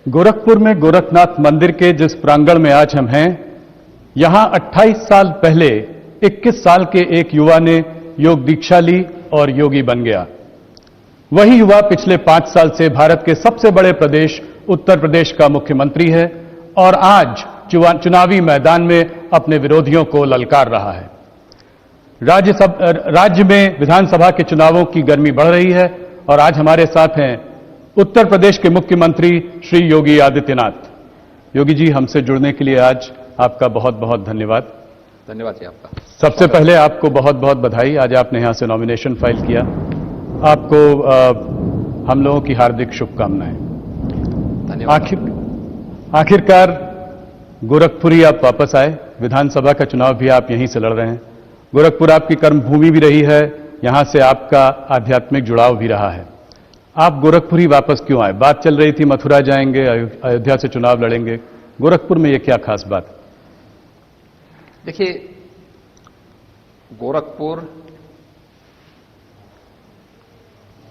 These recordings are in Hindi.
गोरखपुर में गोरखनाथ मंदिर के जिस प्रांगण में आज हम हैं, यहां 28 साल पहले 21 साल के एक युवा ने योग दीक्षा ली और योगी बन गया। वही युवा पिछले 5 साल से भारत के सबसे बड़े प्रदेश उत्तर प्रदेश का मुख्यमंत्री है और आज चुनावी मैदान में अपने विरोधियों को ललकार रहा है। राज्य में विधानसभा के चुनावों की गर्मी बढ़ रही है और आज हमारे साथ हैं उत्तर प्रदेश के मुख्यमंत्री श्री योगी आदित्यनाथ। योगी जी, हमसे जुड़ने के लिए आज आपका बहुत बहुत धन्यवाद। धन्यवाद जी आपका। सबसे पहले आपको बहुत बहुत बधाई, आज आपने यहां से नॉमिनेशन फाइल किया। आपको हम लोगों की हार्दिक शुभकामनाएं। धन्यवाद। आखिरकार गोरखपुर ही आप वापस आए, विधानसभा का चुनाव भी आप यहीं से लड़ रहे हैं। गोरखपुर आपकी कर्मभूमि भी रही है, यहां से आपका आध्यात्मिक जुड़ाव भी रहा है। आप गोरखपुर ही वापस क्यों आए? बात चल रही थी मथुरा जाएंगे, अयोध्या से चुनाव लड़ेंगे, गोरखपुर में ये क्या खास बात? देखिए, गोरखपुर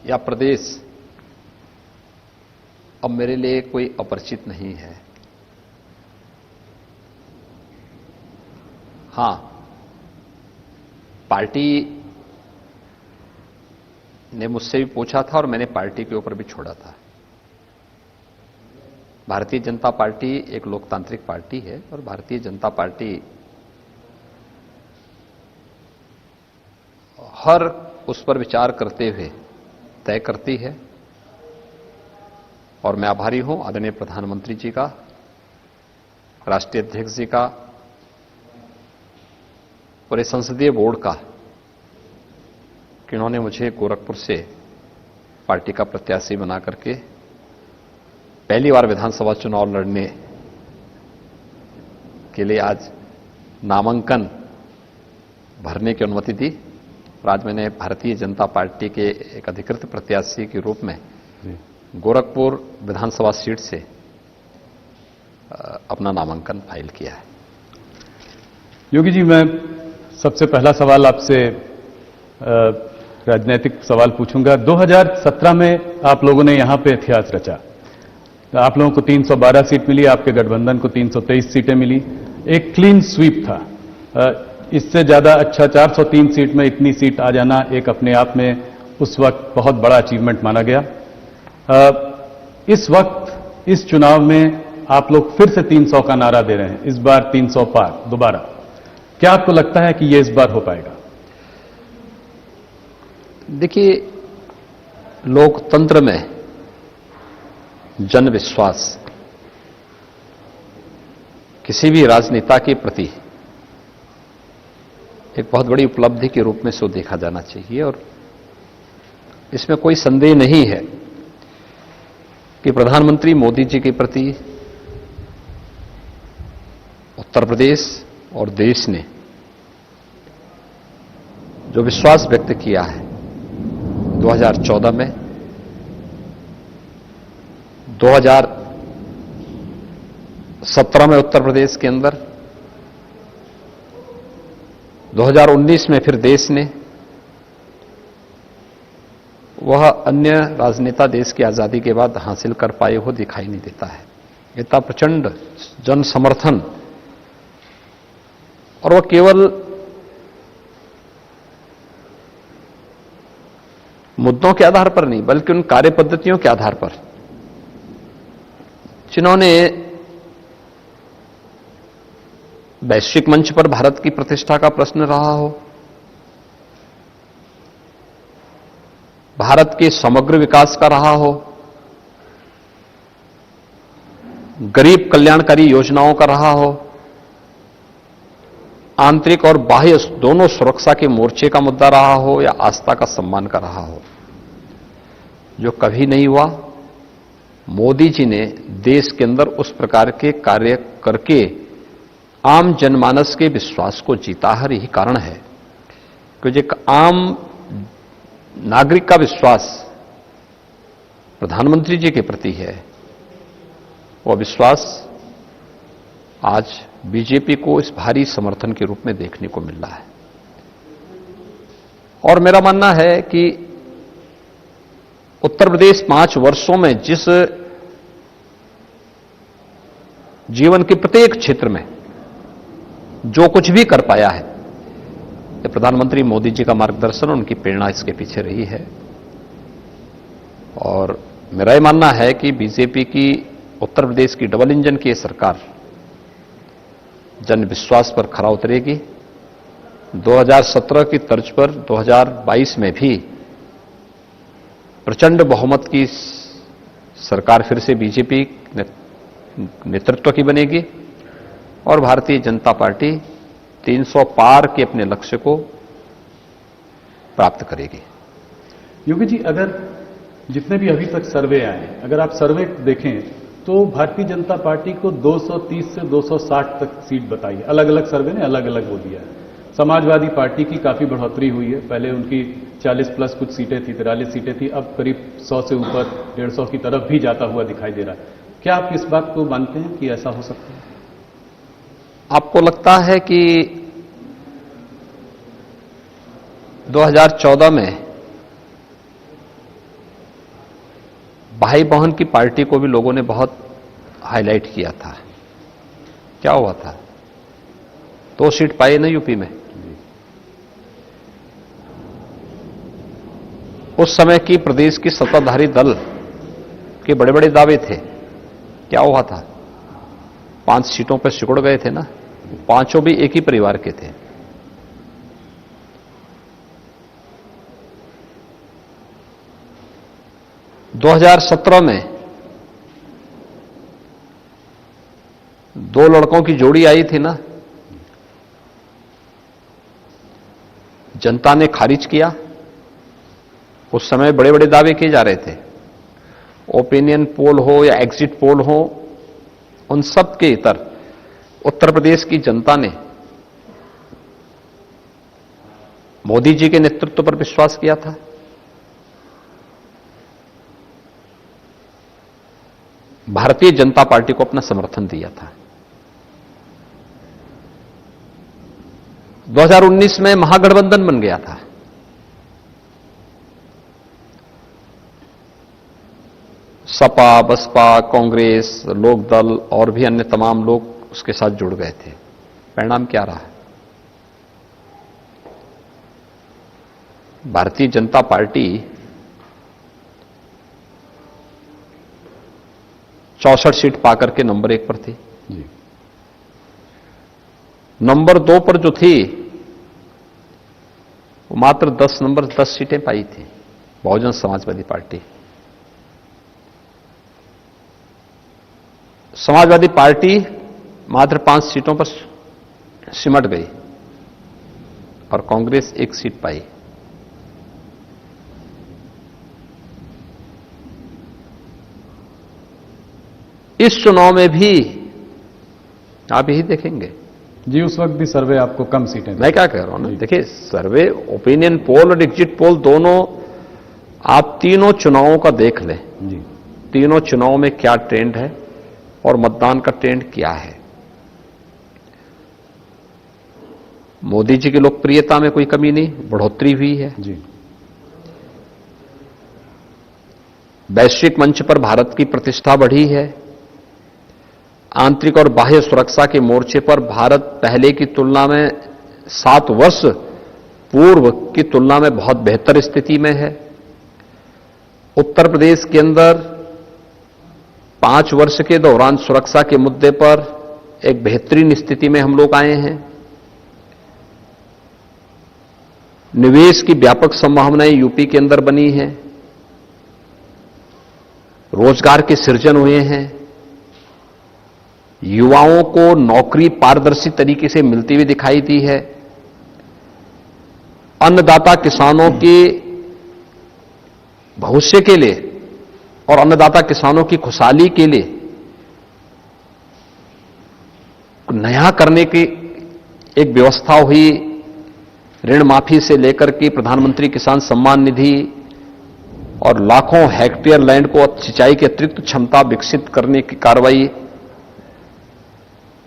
या प्रदेश अब मेरे लिए कोई अपरिचित नहीं है। हां, पार्टी ने मुझसे भी पूछा था और मैंने पार्टी के ऊपर भी छोड़ा था। भारतीय जनता पार्टी एक लोकतांत्रिक पार्टी है और भारतीय जनता पार्टी हर उस पर विचार करते हुए तय करती है और मैं आभारी हूं आदरणीय प्रधानमंत्री जी का, राष्ट्रीय अध्यक्ष जी का, पूरे संसदीय बोर्ड का कि उन्होंने मुझे गोरखपुर से पार्टी का प्रत्याशी बना करके पहली बार विधानसभा चुनाव लड़ने के लिए आज नामांकन भरने की अनुमति दी और आज मैंने भारतीय जनता पार्टी के एक अधिकृत प्रत्याशी के रूप में गोरखपुर विधानसभा सीट से अपना नामांकन फाइल किया है। योगी जी, मैं सबसे पहला सवाल आपसे राजनीतिक सवाल पूछूंगा। 2017 में आप लोगों ने यहां पे इतिहास रचा। आप लोगों को 312 सीट मिली, आपके गठबंधन को 323 सीटें मिली। एक क्लीन स्वीप था। इससे ज्यादा अच्छा 403 सीट में इतनी सीट आ जाना एक अपने आप में उस वक्त बहुत बड़ा अचीवमेंट माना गया। इस वक्त इस चुनाव में आप लोग फिर से 300 का नारा दे रहे हैं, इस बार 300 पार दोबारा। क्या आपको लगता है कि यह इस बार हो पाएगा? देखिए, लोकतंत्र में जन विश्वास किसी भी राजनेता के प्रति एक बहुत बड़ी उपलब्धि के रूप में सो देखा जाना चाहिए और इसमें कोई संदेह नहीं है कि प्रधानमंत्री मोदी जी के प्रति उत्तर प्रदेश और देश ने जो विश्वास व्यक्त किया है 2014 में, 2017 में उत्तर प्रदेश के अंदर, 2019 में फिर देश ने, वह अन्य राजनेता देश की आजादी के बाद हासिल कर पाए हो दिखाई नहीं देता है। इतना प्रचंड जन समर्थन, और वह केवल मुद्दों के आधार पर नहीं बल्कि उन कार्य पद्धतियों के आधार पर जिन्होंने वैश्विक मंच पर भारत की प्रतिष्ठा का प्रश्न रहा हो, भारत के समग्र विकास का रहा हो, गरीब कल्याणकारी योजनाओं का रहा हो, आंतरिक और बाह्य दोनों सुरक्षा के मोर्चे का मुद्दा रहा हो या आस्था का सम्मान का रहा हो, जो कभी नहीं हुआ। मोदी जी ने देश के अंदर उस प्रकार के कार्य करके आम जनमानस के विश्वास को जीता है। यही कारण है कि एक आम नागरिक का विश्वास प्रधानमंत्री जी के प्रति है, वह विश्वास आज बीजेपी को इस भारी समर्थन के रूप में देखने को मिल रहा है। और मेरा मानना है कि उत्तर प्रदेश 5 वर्षों में जिस जीवन के प्रत्येक क्षेत्र में जो कुछ भी कर पाया है, ये प्रधानमंत्री मोदी जी का मार्गदर्शन, उनकी प्रेरणा इसके पीछे रही है। और मेरा यह मानना है कि बीजेपी की उत्तर प्रदेश की डबल इंजन की ये सरकार जन विश्वास पर खरा उतरेगी। 2017 की तर्ज पर 2022 में भी प्रचंड बहुमत की सरकार फिर से बीजेपी नेतृत्व की बनेगी और भारतीय जनता पार्टी 300 पार के अपने लक्ष्य को प्राप्त करेगी। योगी जी, अगर जितने भी अभी तक सर्वे आए, अगर आप सर्वे देखें तो भारतीय जनता पार्टी को 230 से 260 तक सीट बताई है। अलग अलग सर्वे ने अलग अलग वो दिया है। समाजवादी पार्टी की काफी बढ़ोतरी हुई है, पहले उनकी 40 प्लस कुछ सीटें थी, 43 सीटें थी, अब करीब 100 से ऊपर 150 की तरफ भी जाता हुआ दिखाई दे रहा है। क्या आप इस बात को मानते हैं कि ऐसा हो सकता है? आपको लगता है कि 2014 में भाई बहन की पार्टी को भी लोगों ने बहुत हाईलाइट किया था? क्या हुआ था? 2 सीट पाए ना यूपी में। उस समय की प्रदेश की सत्ताधारी दल के बड़े बड़े दावे थे। क्या हुआ था? 5 सीटों पर सिकुड़ गए थे ना। पांचों भी एक ही परिवार के थे। – 2017 में 2 लड़कों की जोड़ी आई थी ना, जनता ने खारिज किया। उस समय बड़े बड़े दावे किए जा रहे थे। ओपिनियन पोल हो या एग्जिट पोल हो, उन सब के इतर उत्तर प्रदेश की जनता ने मोदी जी के नेतृत्व पर विश्वास किया था। भारतीय जनता पार्टी को अपना समर्थन दिया था। 2019 में महागठबंधन बन गया था। सपा, बसपा, कांग्रेस, लोकदल और भी अन्य तमाम लोग उसके साथ जुड़ गए थे। परिणाम क्या रहा? भारतीय जनता पार्टी 64 सीट पाकर के नंबर 1 पर थी। जी। नंबर 2 पर जो थी वो मात्र 10 सीटें पाई थी, बहुजन समाजवादी पार्टी। समाजवादी पार्टी मात्र 5 सीटों पर सिमट गई और कांग्रेस 1 सीट पाई। इस चुनाव में भी आप यही देखेंगे। जी, उस वक्त भी सर्वे आपको कम सीटें मैं क्या कह रहा हूं ना, देखिए सर्वे, ओपिनियन पोल और एग्जिट पोल दोनों, आप तीनों चुनावों का देख लें। जी। तीनों चुनाव में क्या ट्रेंड है और मतदान का ट्रेंड क्या है। मोदी जी की लोकप्रियता में कोई कमी नहीं, बढ़ोतरी हुई है। जी। वैश्विक मंच पर भारत की प्रतिष्ठा बढ़ी है। आंतरिक और बाह्य सुरक्षा के मोर्चे पर भारत पहले की तुलना में 7 वर्ष पूर्व की तुलना में बहुत बेहतर स्थिति में है। उत्तर प्रदेश के अंदर 5 वर्ष के दौरान सुरक्षा के मुद्दे पर एक बेहतरीन स्थिति में हम लोग आए हैं। निवेश की व्यापक संभावनाएं यूपी के अंदर बनी हैं। रोजगार के सृजन हुए हैं। युवाओं को नौकरी पारदर्शी तरीके से मिलती हुई दिखाई दी है। अन्नदाता किसानों के भविष्य के लिए और अन्नदाता किसानों की खुशहाली के लिए नया करने की एक व्यवस्था हुई। ऋण माफी से लेकर के प्रधानमंत्री किसान सम्मान निधि और लाखों हेक्टेयर लैंड को सिंचाई की अतिरिक्त क्षमता विकसित करने की कार्रवाई।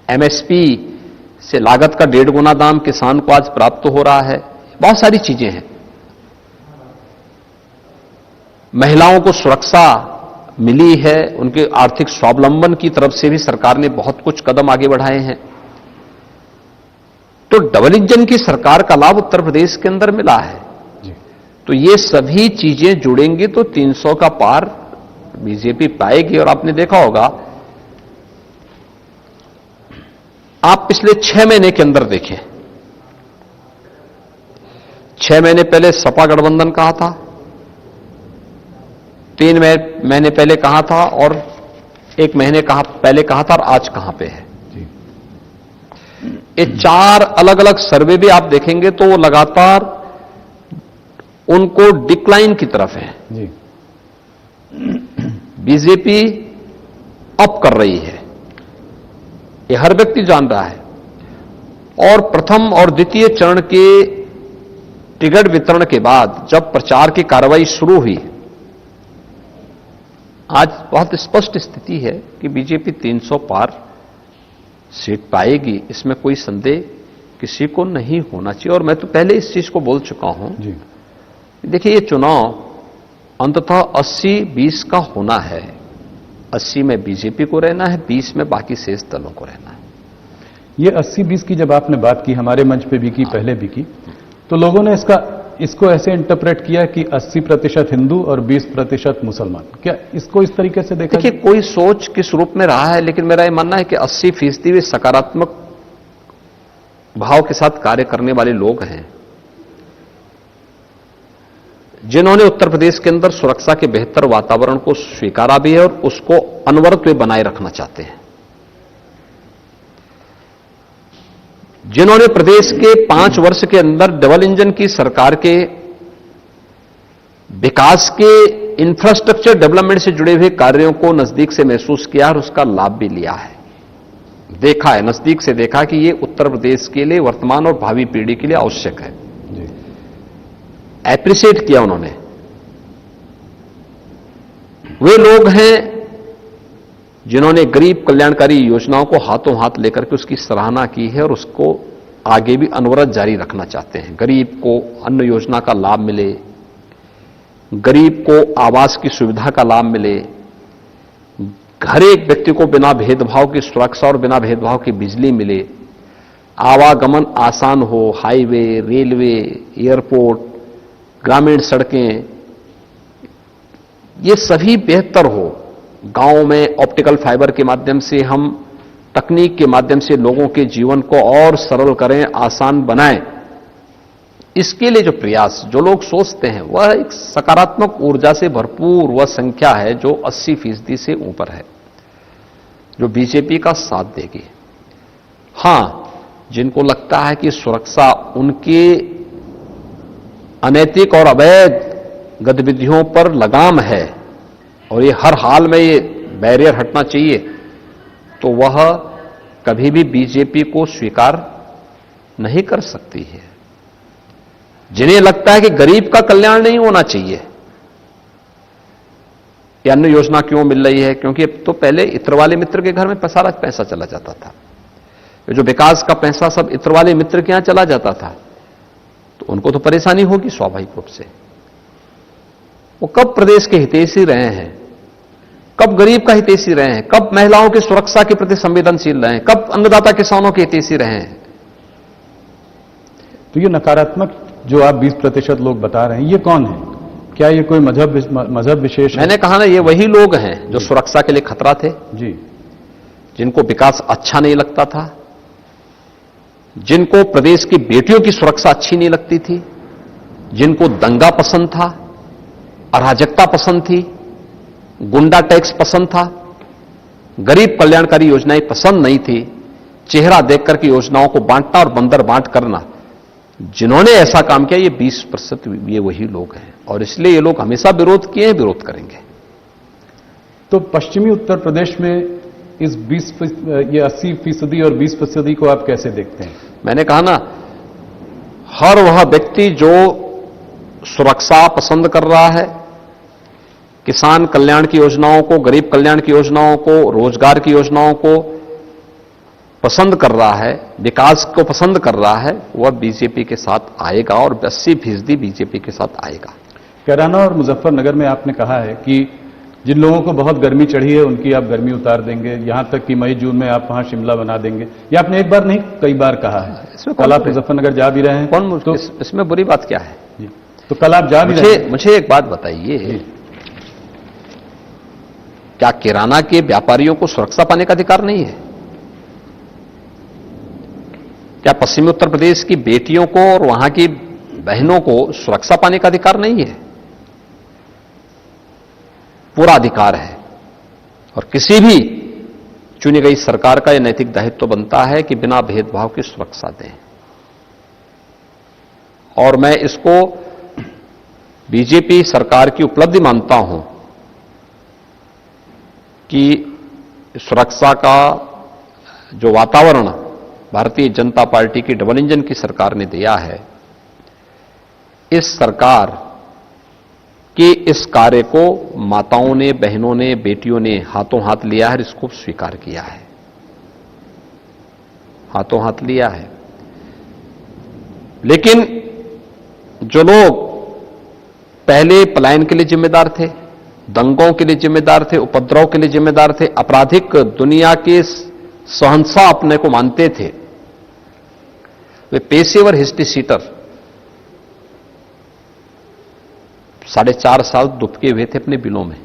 एमएसपी से लागत का 1.5 गुना दाम किसान को आज प्राप्त हो रहा है। बहुत सारी चीजें हैं। महिलाओं को सुरक्षा मिली है, उनके आर्थिक स्वावलंबन की तरफ से भी सरकार ने बहुत कुछ कदम आगे बढ़ाए हैं। तो डबल इंजन की सरकार का लाभ उत्तर प्रदेश के अंदर मिला है। जी। तो ये सभी चीजें जुड़ेंगी तो 300 का पार बीजेपी पाएगी। और आपने देखा होगा, आप पिछले 6 महीने के अंदर देखें, 6 महीने पहले सपा गठबंधन कहा था, 3 महीने पहले कहा था, और 1 महीने पहले कहा था, और आज कहां पे है। जी। ये 4 अलग अलग सर्वे भी आप देखेंगे तो वो लगातार उनको डिक्लाइन की तरफ है। जी। बीजेपी अप कर रही है, ये हर व्यक्ति जान रहा है। और प्रथम और द्वितीय चरण के टिकट वितरण के बाद जब प्रचार की कार्रवाई शुरू हुई, आज बहुत स्पष्ट स्थिति है कि बीजेपी 300 पार सीट पाएगी, इसमें कोई संदेह किसी को नहीं होना चाहिए। और मैं तो पहले इस चीज को बोल चुका हूं। जी। देखिए, ये चुनाव अंततः 80-20 का होना है। 80 में बीजेपी को रहना है, 20 में बाकी शेष दलों को रहना है। ये 80-20 की जब आपने बात की, हमारे मंच पे भी की, पहले भी की, तो लोगों ने इसको ऐसे इंटरप्रेट किया कि 80% हिंदू और 20% मुसलमान। क्या इसको इस तरीके से देखा? देखिए, कोई सोच किस रूप में रहा है, लेकिन मेरा यह मानना है कि 80% वे सकारात्मक भाव के साथ कार्य करने वाले लोग हैं, जिन्होंने उत्तर प्रदेश के अंदर सुरक्षा के बेहतर वातावरण को स्वीकारा भी है और उसको अनवरत वे बनाए रखना चाहते हैं, जिन्होंने प्रदेश के 5 वर्ष के अंदर डबल इंजन की सरकार के विकास के इंफ्रास्ट्रक्चर डेवलपमेंट से जुड़े हुए कार्यों को नजदीक से महसूस किया और उसका लाभ भी लिया है, देखा है, नजदीक से देखा कि ये उत्तर प्रदेश के लिए, वर्तमान और भावी पीढ़ी के लिए आवश्यक है। जी। एप्रिशिएट किया उन्होंने। वे लोग हैं जिन्होंने गरीब कल्याणकारी योजनाओं को हाथों हाथ लेकर के उसकी सराहना की है और उसको आगे भी अनवरत जारी रखना चाहते हैं। गरीब को अन्न योजना का लाभ मिले, गरीब को आवास की सुविधा का लाभ मिले, हर एक व्यक्ति को बिना भेदभाव की सुरक्षा और बिना भेदभाव की बिजली मिले, आवागमन आसान हो, हाईवे, रेलवे, एयरपोर्ट, ग्रामीण सड़कें, ये सभी बेहतर हो। गांव में ऑप्टिकल फाइबर के माध्यम से हम तकनीक के माध्यम से लोगों के जीवन को और सरल करें, आसान बनाएं। इसके लिए जो प्रयास, जो लोग सोचते हैं, वह एक सकारात्मक ऊर्जा से भरपूर वह संख्या है जो 80% से ऊपर है, जो बीजेपी का साथ देगी। हां, जिनको लगता है कि सुरक्षा उनके अनैतिक और अवैध गतिविधियों पर लगाम है और ये हर हाल में ये बैरियर हटना चाहिए, तो वह कभी भी बीजेपी को स्वीकार नहीं कर सकती है। जिन्हें लगता है कि गरीब का कल्याण नहीं होना चाहिए, ये अन्न योजना क्यों मिल रही है, क्योंकि तो पहले इत्र वाले मित्र के घर में सारा पैसा चला जाता था, जो विकास का पैसा सब इत्र वाले मित्र के यहां चला जाता था, तो उनको तो परेशानी होगी स्वाभाविक रूप से। वो कब प्रदेश के हितैषी रहे हैं, कब गरीब का हितैषी रहे हैं, कब महिलाओं की सुरक्षा के प्रति संवेदनशील रहे हैं, कब अन्नदाता किसानों के हितैषी रहे हैं। तो ये नकारात्मक जो आप 20% लोग बता रहे हैं, ये कौन है? क्या ये कोई मजहब विशेष है? मैंने कहा ना, ये वही लोग हैं जो सुरक्षा के लिए खतरा थे, जी, जिनको विकास अच्छा नहीं लगता था, जिनको प्रदेश की बेटियों की सुरक्षा अच्छी नहीं लगती थी, जिनको दंगा पसंद था, अराजकता पसंद थी, गुंडा टैक्स पसंद था, गरीब कल्याणकारी योजनाएं पसंद नहीं थी, चेहरा देखकर के योजनाओं को बांटना और बंदर बांट करना, जिन्होंने ऐसा काम किया, ये 20% ये वही लोग हैं। और इसलिए ये लोग हमेशा विरोध किए हैं, विरोध करेंगे। तो पश्चिमी उत्तर प्रदेश में इस 80% और 20% को आप कैसे देखते हैं? मैंने कहा ना, हर वह व्यक्ति जो सुरक्षा पसंद कर रहा है, किसान कल्याण की योजनाओं को, गरीब कल्याण की योजनाओं को, रोजगार की योजनाओं को पसंद कर रहा है, विकास को पसंद कर रहा है, वह बीजेपी के साथ आएगा और 80% बीजेपी के साथ आएगा। कैराना और मुजफ्फरनगर में आपने कहा है कि जिन लोगों को बहुत गर्मी चढ़ी है उनकी आप गर्मी उतार देंगे, यहां तक कि मई जून में आप वहां शिमला बना देंगे। ये आपने एक बार नहीं कई बार कहा है। इसमें कल आप मुजफ्फरनगर जा भी रहे हैं। कौन तो इसमें बुरी बात क्या है? जी, तो कल आप जा भी रहे हैं। मुझे एक बात बताइए, क्या किराना के व्यापारियों को सुरक्षा पाने का अधिकार नहीं है? क्या पश्चिमी उत्तर प्रदेश की बेटियों को और वहां की बहनों को सुरक्षा पाने का अधिकार नहीं है? पूरा अधिकार है। और किसी भी चुनी गई सरकार का यह नैतिक दायित्व बनता है कि बिना भेदभाव की सुरक्षा दें। और मैं इसको बीजेपी सरकार की उपलब्धि मानता हूं कि सुरक्षा का जो वातावरण भारतीय जनता पार्टी की डबल इंजन की सरकार ने दिया है, इस सरकार के इस कार्य को माताओं ने, बहनों ने, बेटियों ने हाथों हाथ लिया है, इसको स्वीकार किया है, हाथों हाथ लिया है। लेकिन जो लोग पहले पलायन के लिए जिम्मेदार थे, दंगों के लिए जिम्मेदार थे, उपद्रव के लिए जिम्मेदार थे, आपराधिक दुनिया के शहंशाह अपने को मानते थे, वे पेशेवर हिस्ट्री सीटर 4.5 साल दुबके हुए थे अपने बिलों में।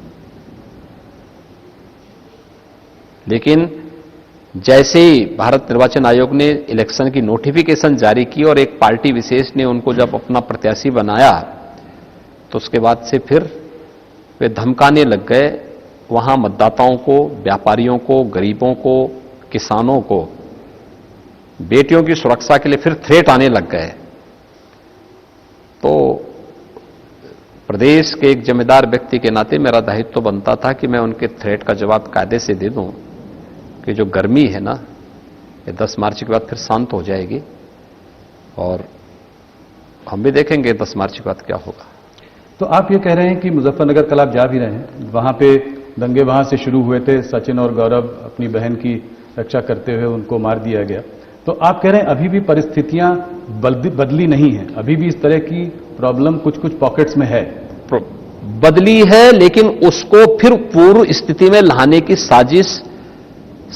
लेकिन जैसे ही भारत निर्वाचन आयोग ने इलेक्शन की नोटिफिकेशन जारी की और एक पार्टी विशेष ने उनको जब अपना प्रत्याशी बनाया, तो उसके बाद से फिर वे धमकाने लग गए वहां मतदाताओं को, व्यापारियों को, गरीबों को, किसानों को। बेटियों की सुरक्षा के लिए फिर थ्रेट आने लग गए। तो प्रदेश के एक जिम्मेदार व्यक्ति के नाते मेरा दायित्व बनता था कि मैं उनके थ्रेट का जवाब कायदे से दे दूं कि जो गर्मी है ना, ये 10 मार्च के बाद फिर शांत हो जाएगी और हम भी देखेंगे 10 मार्च के बाद क्या होगा। तो आप ये कह रहे हैं कि मुजफ्फरनगर कल आप जा भी रहे हैं, वहां पे दंगे वहां से शुरू हुए थे, सचिन और गौरव अपनी बहन की रक्षा करते हुए उनको मार दिया गया। तो आप कह रहे हैं अभी भी परिस्थितियां बदली नहीं है, अभी भी इस तरह की प्रॉब्लम कुछ कुछ पॉकेट्स में है? बदली है, लेकिन उसको फिर पूर्व स्थिति में लाने की साजिश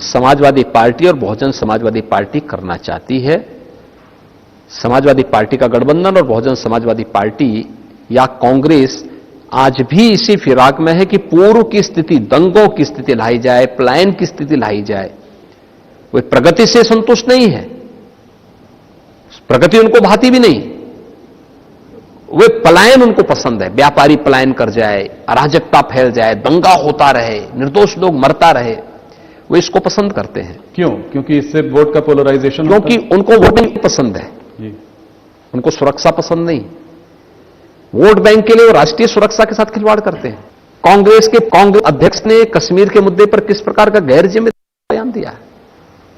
समाजवादी पार्टी और बहुजन समाजवादी पार्टी करना चाहती है। समाजवादी पार्टी का गठबंधन और बहुजन समाजवादी पार्टी या कांग्रेस आज भी इसी फिराक में है कि पूर्व की स्थिति, दंगों की स्थिति लाई जाए, पलायन की स्थिति लाई जाए। वे प्रगति से संतुष्ट नहीं है, प्रगति उनको भाती भी नहीं, वे पलायन उनको पसंद है। व्यापारी पलायन कर जाए, अराजकता फैल जाए, दंगा होता रहे, निर्दोष लोग मरता रहे, वे इसको पसंद करते हैं। क्यों? क्योंकि इससे वोट का पोलराइजेशन, क्योंकि उनको वोटिंग पसंद है जी, उनको सुरक्षा पसंद नहीं। वोट बैंक के लिए वो राष्ट्रीय सुरक्षा के साथ खिलवाड़ करते हैं। कांग्रेस अध्यक्ष ने कश्मीर के मुद्दे पर किस प्रकार का गैर जिम्मेदार बयान दिया,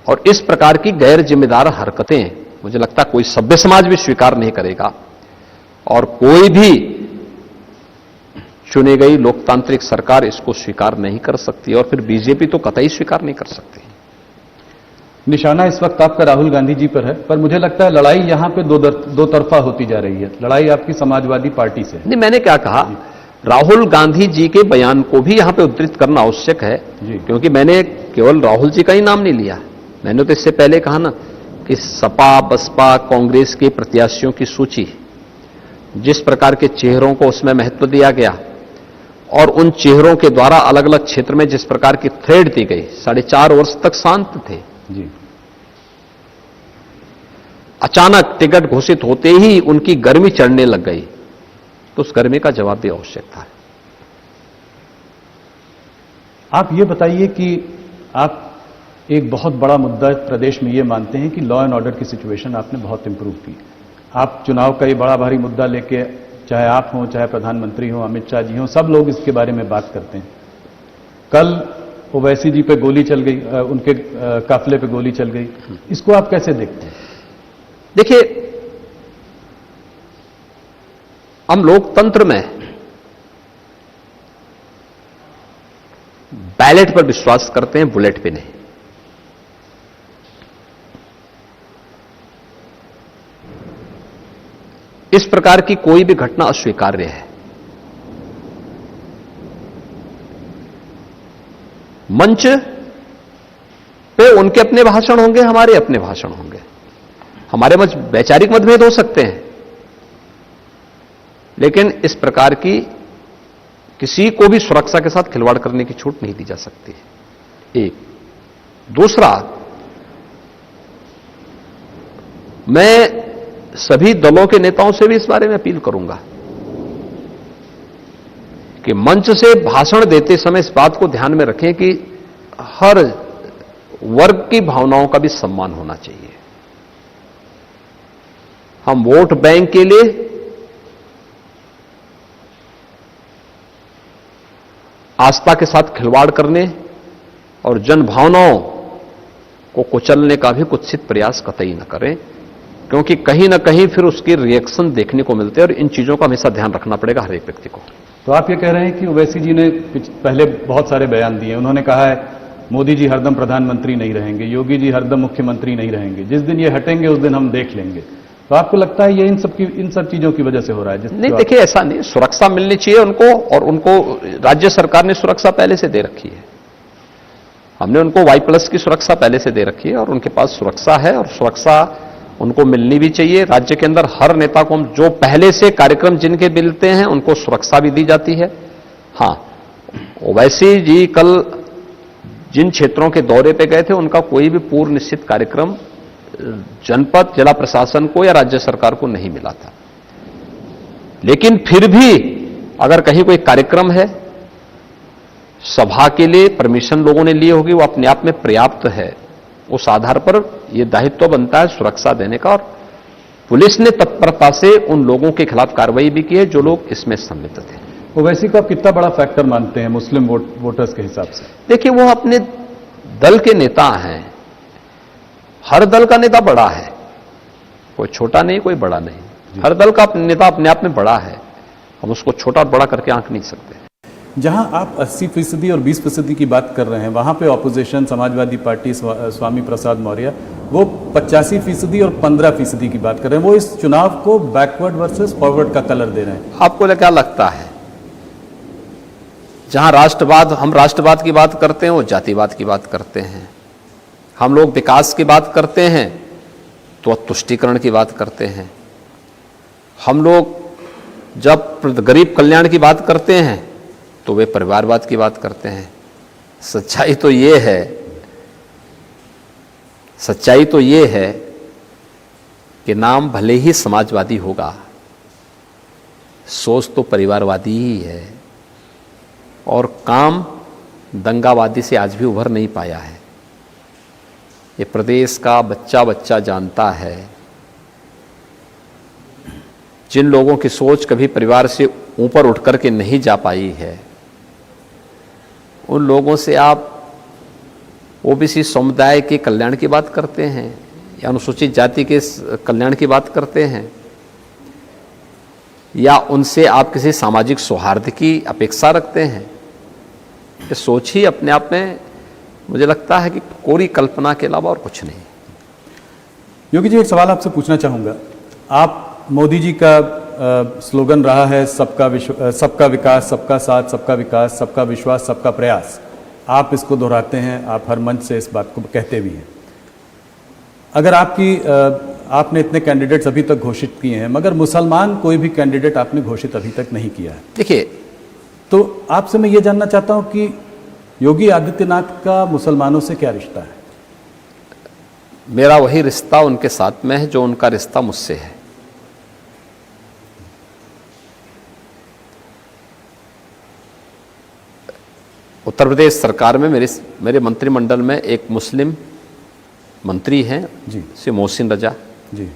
और इस प्रकार की गैर जिम्मेदार हरकतें मुझे लगता है कोई सभ्य समाज भी स्वीकार नहीं करेगा और कोई भी चुनी गई लोकतांत्रिक सरकार इसको स्वीकार नहीं कर सकती, और फिर बीजेपी तो कतई स्वीकार नहीं कर सकती। निशाना इस वक्त आपका राहुल गांधी जी पर है, पर मुझे लगता है लड़ाई यहां पे दो तरफा होती जा रही है। लड़ाई आपकी समाजवादी पार्टी से। नहीं, मैंने क्या कहा, राहुल गांधी जी के बयान को भी यहां पे उद्धृत करना आवश्यक है, क्योंकि मैंने केवल राहुल जी का ही नाम नहीं लिया। मैंने तो इससे पहले कहा ना कि सपा, बसपा, कांग्रेस के प्रत्याशियों की सूची, जिस प्रकार के चेहरों को उसमें महत्व दिया गया और उन चेहरों के द्वारा अलग अलग क्षेत्र में जिस प्रकार की थ्रेड दी गई, 4.5 वर्ष तक शांत थे जी। अचानक टिकट घोषित होते ही उनकी गर्मी चढ़ने लग गई, तो उस गर्मी का जवाब भी आवश्यक था। आप ये बताइए कि आप एक बहुत बड़ा मुद्दा प्रदेश में ये मानते हैं कि लॉ एंड ऑर्डर की सिचुएशन आपने बहुत इंप्रूव की। आप चुनाव का ये बड़ा भारी मुद्दा लेके, चाहे आप हों, चाहे प्रधानमंत्री हों, अमित शाह जी हों, सब लोग इसके बारे में बात करते हैं। कल ओवैसी जी पे गोली चल गई, उनके काफिले पे गोली चल गई, इसको आप कैसे देखते हैं? देखिए, हम लोकतंत्र में बैलेट पर विश्वास करते हैं, बुलेट पे नहीं। इस प्रकार की कोई भी घटना अस्वीकार्य है। मंच पे उनके अपने भाषण होंगे, हमारे अपने भाषण होंगे, हमारे मत वैचारिक मतभेद हो सकते हैं, लेकिन इस प्रकार की किसी को भी सुरक्षा के साथ खिलवाड़ करने की छूट नहीं दी जा सकती है। एक दूसरा, मैं सभी दलों के नेताओं से भी इस बारे में अपील करूंगा कि मंच से भाषण देते समय इस बात को ध्यान में रखें कि हर वर्ग की भावनाओं का भी सम्मान होना चाहिए। हम वोट बैंक के लिए आस्था के साथ खिलवाड़ करने और जन भावनाओं को कुचलने का भी कुत्सित प्रयास कतई न करें, क्योंकि कहीं ना कहीं फिर उसके रिएक्शन देखने को मिलते हैं और इन चीजों का हमेशा ध्यान रखना पड़ेगा हर एक व्यक्ति को। तो आप ये कह रहे हैं कि ओवैसी जी ने पहले बहुत सारे बयान दिए, उन्होंने कहा है मोदी जी हरदम प्रधानमंत्री नहीं रहेंगे, योगी जी हरदम मुख्यमंत्री नहीं रहेंगे, जिस दिन ये हटेंगे उस दिन हम देख लेंगे। तो आपको लगता है ये इन सब चीजों की वजह से हो रहा है? नहीं, देखिए ऐसा नहीं, सुरक्षा मिलनी चाहिए उनको, और उनको राज्य सरकार ने सुरक्षा पहले से दे रखी है। हमने उनको Y+ की सुरक्षा पहले से दे रखी है और उनके पास सुरक्षा है, और सुरक्षा उनको मिलनी भी चाहिए। राज्य के अंदर हर नेता को जो पहले से कार्यक्रम जिनके मिलते हैं उनको सुरक्षा भी दी जाती है। हां, ओवैसी जी कल जिन क्षेत्रों के दौरे पे गए थे उनका कोई भी पूर्व निश्चित कार्यक्रम जनपद, जिला प्रशासन को या राज्य सरकार को नहीं मिला था। लेकिन फिर भी अगर कहीं कोई कार्यक्रम है, सभा के लिए परमिशन लोगों ने लिए होगी, वो अपने आप में पर्याप्त है, उस आधार पर यह दायित्व बनता है सुरक्षा देने का, और पुलिस ने तत्परता से उन लोगों के खिलाफ कार्रवाई भी की है जो लोग इसमें सम्मिलित थे। ओवैसी को आप कितना बड़ा फैक्टर मानते हैं मुस्लिम वोटर्स के हिसाब से? देखिए, वो अपने दल के नेता हैं, हर दल का नेता बड़ा है, कोई छोटा नहीं कोई बड़ा नहीं, हर दल का नेता अपने आप में बड़ा है, हम उसको छोटा और बड़ा करके आंक नहीं सकते। जहां आप 80% और 20% की बात कर रहे हैं, वहां पे ऑपोजिशन समाजवादी पार्टी स्वामी प्रसाद मौर्य वो 85% और 15% की बात कर रहे हैं। वो इस चुनाव को बैकवर्ड वर्सेस फॉरवर्ड का कलर दे रहे हैं। आपको क्या लगता है, जहां हम राष्ट्रवाद की बात करते हैं वो जातिवाद की बात करते हैं, हम लोग विकास की बात करते हैं तो तुष्टीकरण की बात करते हैं, हम लोग जब गरीब कल्याण की बात करते हैं तो वे परिवारवाद की बात करते हैं। सच्चाई तो ये है कि नाम भले ही समाजवादी होगा, सोच तो परिवारवादी ही है, और काम दंगावादी से आज भी उभर नहीं पाया है। ये प्रदेश का बच्चा बच्चा जानता है, जिन लोगों की सोच कभी परिवार से ऊपर उठ करके नहीं जा पाई है, उन लोगों से आप ओबीसी समुदाय के कल्याण की बात करते हैं या अनुसूचित जाति के कल्याण की बात करते हैं, या उनसे आप किसी सामाजिक सौहार्द की अपेक्षा रखते हैं? ये सोच ही अपने आप में मुझे लगता है कि कोरी कल्पना के अलावा और कुछ नहीं। योगी जी, एक सवाल आपसे पूछना चाहूंगा। आप मोदी जी का स्लोगन रहा है सबका विकास, सबका साथ, सबका विकास, सबका विश्वास, सबका प्रयास। आप इसको दोहराते हैं, आप हर मंच से इस बात को कहते भी हैं। अगर आपने इतने कैंडिडेट्स अभी तक घोषित किए हैं, मगर मुसलमान कोई भी कैंडिडेट आपने घोषित अभी तक नहीं किया है। देखिए, तो आपसे मैं ये जानना चाहता हूं कि योगी आदित्यनाथ का मुसलमानों से क्या रिश्ता है? मेरा वही रिश्ता उनके साथ में है जो उनका रिश्ता मुझसे है। उत्तर प्रदेश सरकार में मेरे मंत्रिमंडल में एक मुस्लिम मंत्री हैं जी, श्री मोहसिन रजा जी।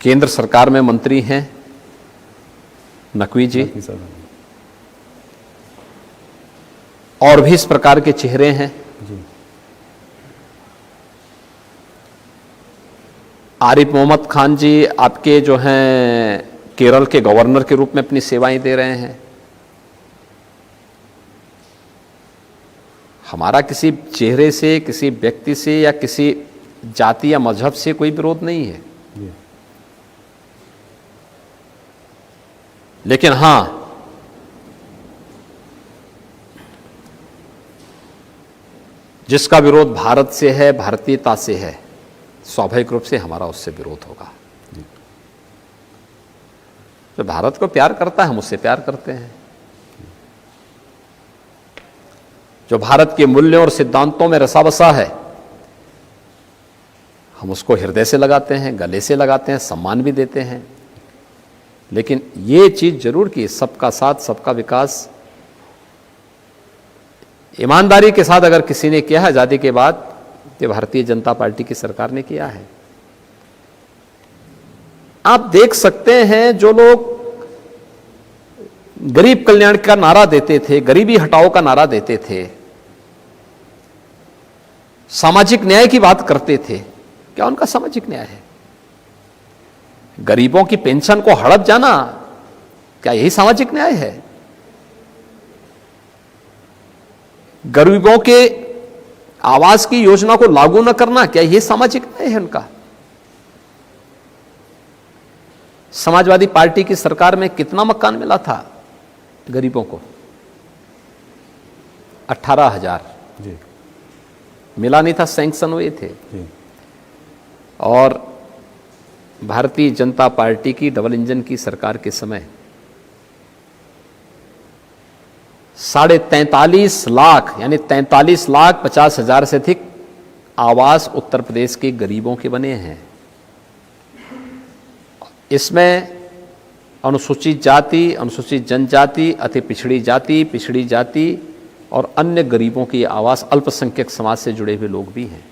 केंद्र सरकार में मंत्री हैं नकवी जी, और भी इस प्रकार के चेहरे हैं जी। आरिफ मोहम्मद खान जी आपके जो हैं केरल के गवर्नर के रूप में अपनी सेवाएं दे रहे हैं। हमारा किसी चेहरे से, किसी व्यक्ति से या किसी जाति या मजहब से कोई विरोध नहीं है, लेकिन हां, जिसका विरोध भारत से है, भारतीयता से है, स्वाभाविक रूप से हमारा उससे विरोध होगा। जो भारत को प्यार करता है हम उससे प्यार करते हैं। जो भारत के मूल्यों और सिद्धांतों में रसा बसा है हम उसको हृदय से लगाते हैं, गले से लगाते हैं, सम्मान भी देते हैं। लेकिन ये चीज जरूर कि सबका साथ सबका विकास ईमानदारी के साथ अगर किसी ने किया है आजादी के बाद, ये भारतीय जनता पार्टी की सरकार ने किया है। आप देख सकते हैं जो लोग गरीब कल्याण का नारा देते थे, गरीबी हटाओ का नारा देते थे, सामाजिक न्याय की बात करते थे, क्या उनका सामाजिक न्याय है? गरीबों की पेंशन को हड़प जाना, क्या यही सामाजिक न्याय है? गरीबों के आवास की योजना को लागू न करना, क्या यह सामाजिक न्याय है उनका? समाजवादी पार्टी की सरकार में कितना मकान मिला था गरीबों को? 18,000 जी। मिला नहीं था, सैंक्शन हुए थे। जी। और भारतीय जनता पार्टी की डबल इंजन की सरकार के समय 43.5 लाख यानी 43,50,000 से अधिक आवास उत्तर प्रदेश के गरीबों के बने हैं। इसमें अनुसूचित जाति, अनुसूचित जनजाति, अति पिछड़ी जाति और अन्य गरीबों की आवास, अल्पसंख्यक समाज से जुड़े हुए लोग भी हैं।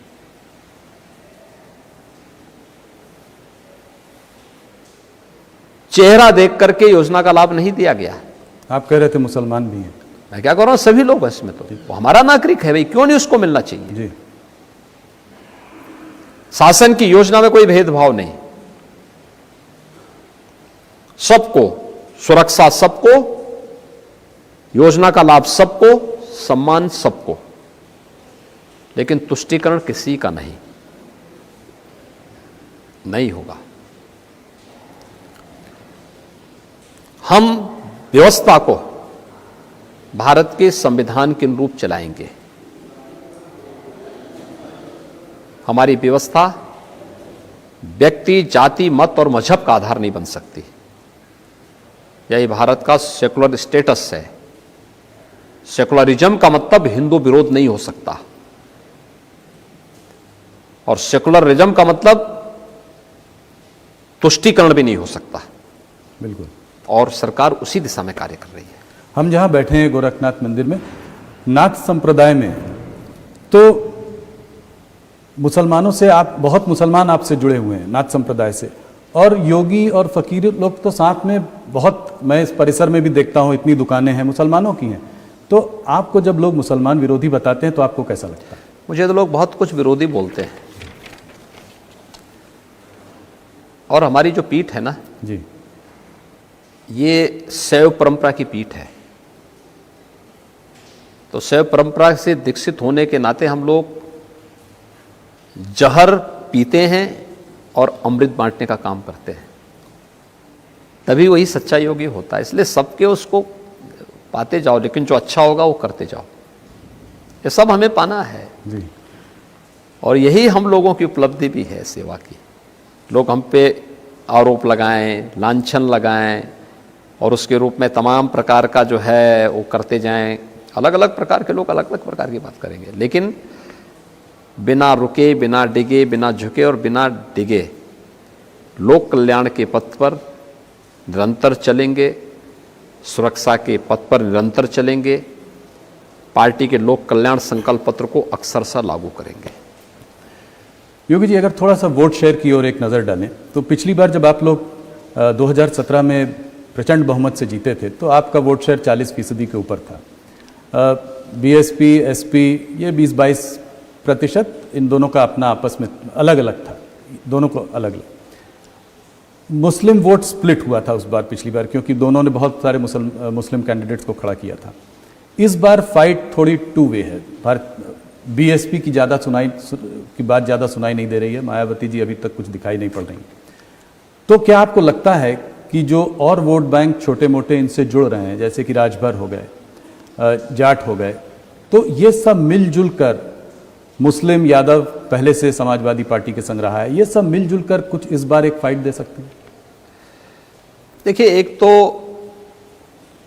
चेहरा देख करके योजना का लाभ नहीं दिया गया। आप कह रहे थे मुसलमान भी हैं। मैं क्या कह रहा हूं, सभी लोग इसमें तो वो हमारा नागरिक है भाई, क्यों नहीं उसको मिलना चाहिए? जी। शासन की योजना में कोई भेदभाव नहीं, सबको सुरक्षा, सबको योजना का लाभ, सबको सम्मान, सबको, लेकिन तुष्टीकरण किसी का नहीं होगा। हम व्यवस्था को भारत के संविधान के अनुरूप चलाएंगे। हमारी व्यवस्था व्यक्ति, जाति, मत और मजहब का आधार नहीं बन सकती। यही भारत का सेकुलर स्टेटस है। सेकुलरिज्म का मतलब हिंदू विरोध नहीं हो सकता, और सेकुलरिज्म का मतलब तुष्टीकरण भी नहीं हो सकता। बिल्कुल। और सरकार उसी दिशा में कार्य कर रही है। हम जहां बैठे हैं गोरखनाथ मंदिर में, नाथ संप्रदाय में, तो मुसलमानों से आप, बहुत मुसलमान आपसे जुड़े हुए हैं नाथ संप्रदाय से, और योगी और फकीर लोग तो साथ में बहुत, मैं इस परिसर में भी देखता हूं इतनी दुकानें हैं मुसलमानों की हैं। तो आपको जब लोग मुसलमान विरोधी बताते हैं तो आपको कैसा लगता है? मुझे तो लोग बहुत कुछ विरोधी बोलते हैं, और हमारी जो पीठ है ना जी, ये शैव परंपरा की पीठ है। तो शैव परंपरा से दीक्षित होने के नाते हम लोग जहर पीते हैं और अमृत बांटने का काम करते हैं, तभी वही सच्चा योगी होता है। इसलिए सबके उसको पाते जाओ, लेकिन जो अच्छा होगा वो करते जाओ। ये सब हमें पाना है जी। और यही हम लोगों की उपलब्धि भी है सेवा की। लोग हम पे आरोप लगाएं, लांछन लगाएं और उसके रूप में तमाम प्रकार का जो है वो करते जाएं। अलग अलग प्रकार के लोग अलग अलग प्रकार की बात करेंगे, लेकिन बिना रुके, बिना डिगे, बिना झुके और बिना डिगे लोक कल्याण के पथ पर निरंतर चलेंगे, सुरक्षा के पथ पर निरंतर चलेंगे, पार्टी के लोक कल्याण संकल्प पत्र को अक्सरशः लागू करेंगे। योगी जी, अगर थोड़ा सा वोट शेयर की ओर एक नज़र डालें तो पिछली बार जब आप लोग 2017 में प्रचंड बहुमत से जीते थे तो आपका वोट शेयर 40% के ऊपर था। बीएसपी, एसपी ये 20-22%, इन दोनों का अपना आपस में अलग अलग था, दोनों को अलग अलग। मुस्लिम वोट स्प्लिट हुआ था उस बार, पिछली बार, क्योंकि दोनों ने बहुत सारे मुस्लिम कैंडिडेट्स को खड़ा किया था। इस बार फाइट थोड़ी टू वे है। बीएसपी की बात ज़्यादा सुनाई नहीं दे रही है, मायावती जी अभी तक कुछ दिखाई नहीं पड़ रही। तो क्या आपको लगता है कि जो और वोट बैंक छोटे मोटे इनसे जुड़ रहे हैं, जैसे कि राजभर हो गए, जाट हो गए, तो ये सब मिलजुल कर मुस्लिम यादव पहले से समाजवादी पार्टी के संग रहा है, ये सब मिलजुल कर कुछ इस बार एक फाइट दे सकते हैं? देखिए, एक तो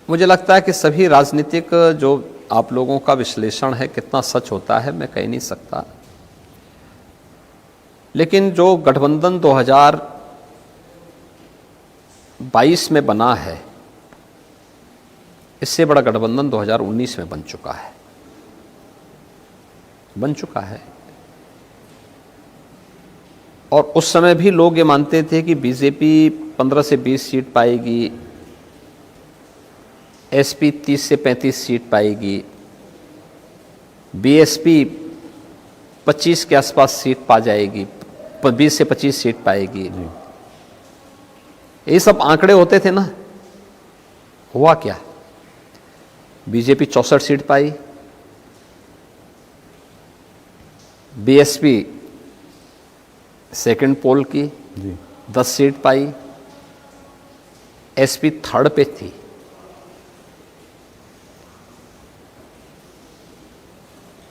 मुझे लगता है कि सभी राजनीतिक जो आप लोगों का विश्लेषण है कितना सच होता है मैं कह नहीं सकता, लेकिन जो गठबंधन 2022 में बना है, इससे बड़ा गठबंधन 2019 में बन चुका है। और उस समय भी लोग ये मानते थे कि बीजेपी 15 से 20 सीट पाएगी, एसपी 30 से 35 सीट पाएगी, बीएसपी 25 के आसपास सीट पा जाएगी, 20 से 25 सीट पाएगी। ये सब आंकड़े होते थे ना। हुआ क्या? बीजेपी 64 सीट पाई, बीएसपी सेकंड पोल की 10 सीट पाई, एसपी थर्ड पे थी।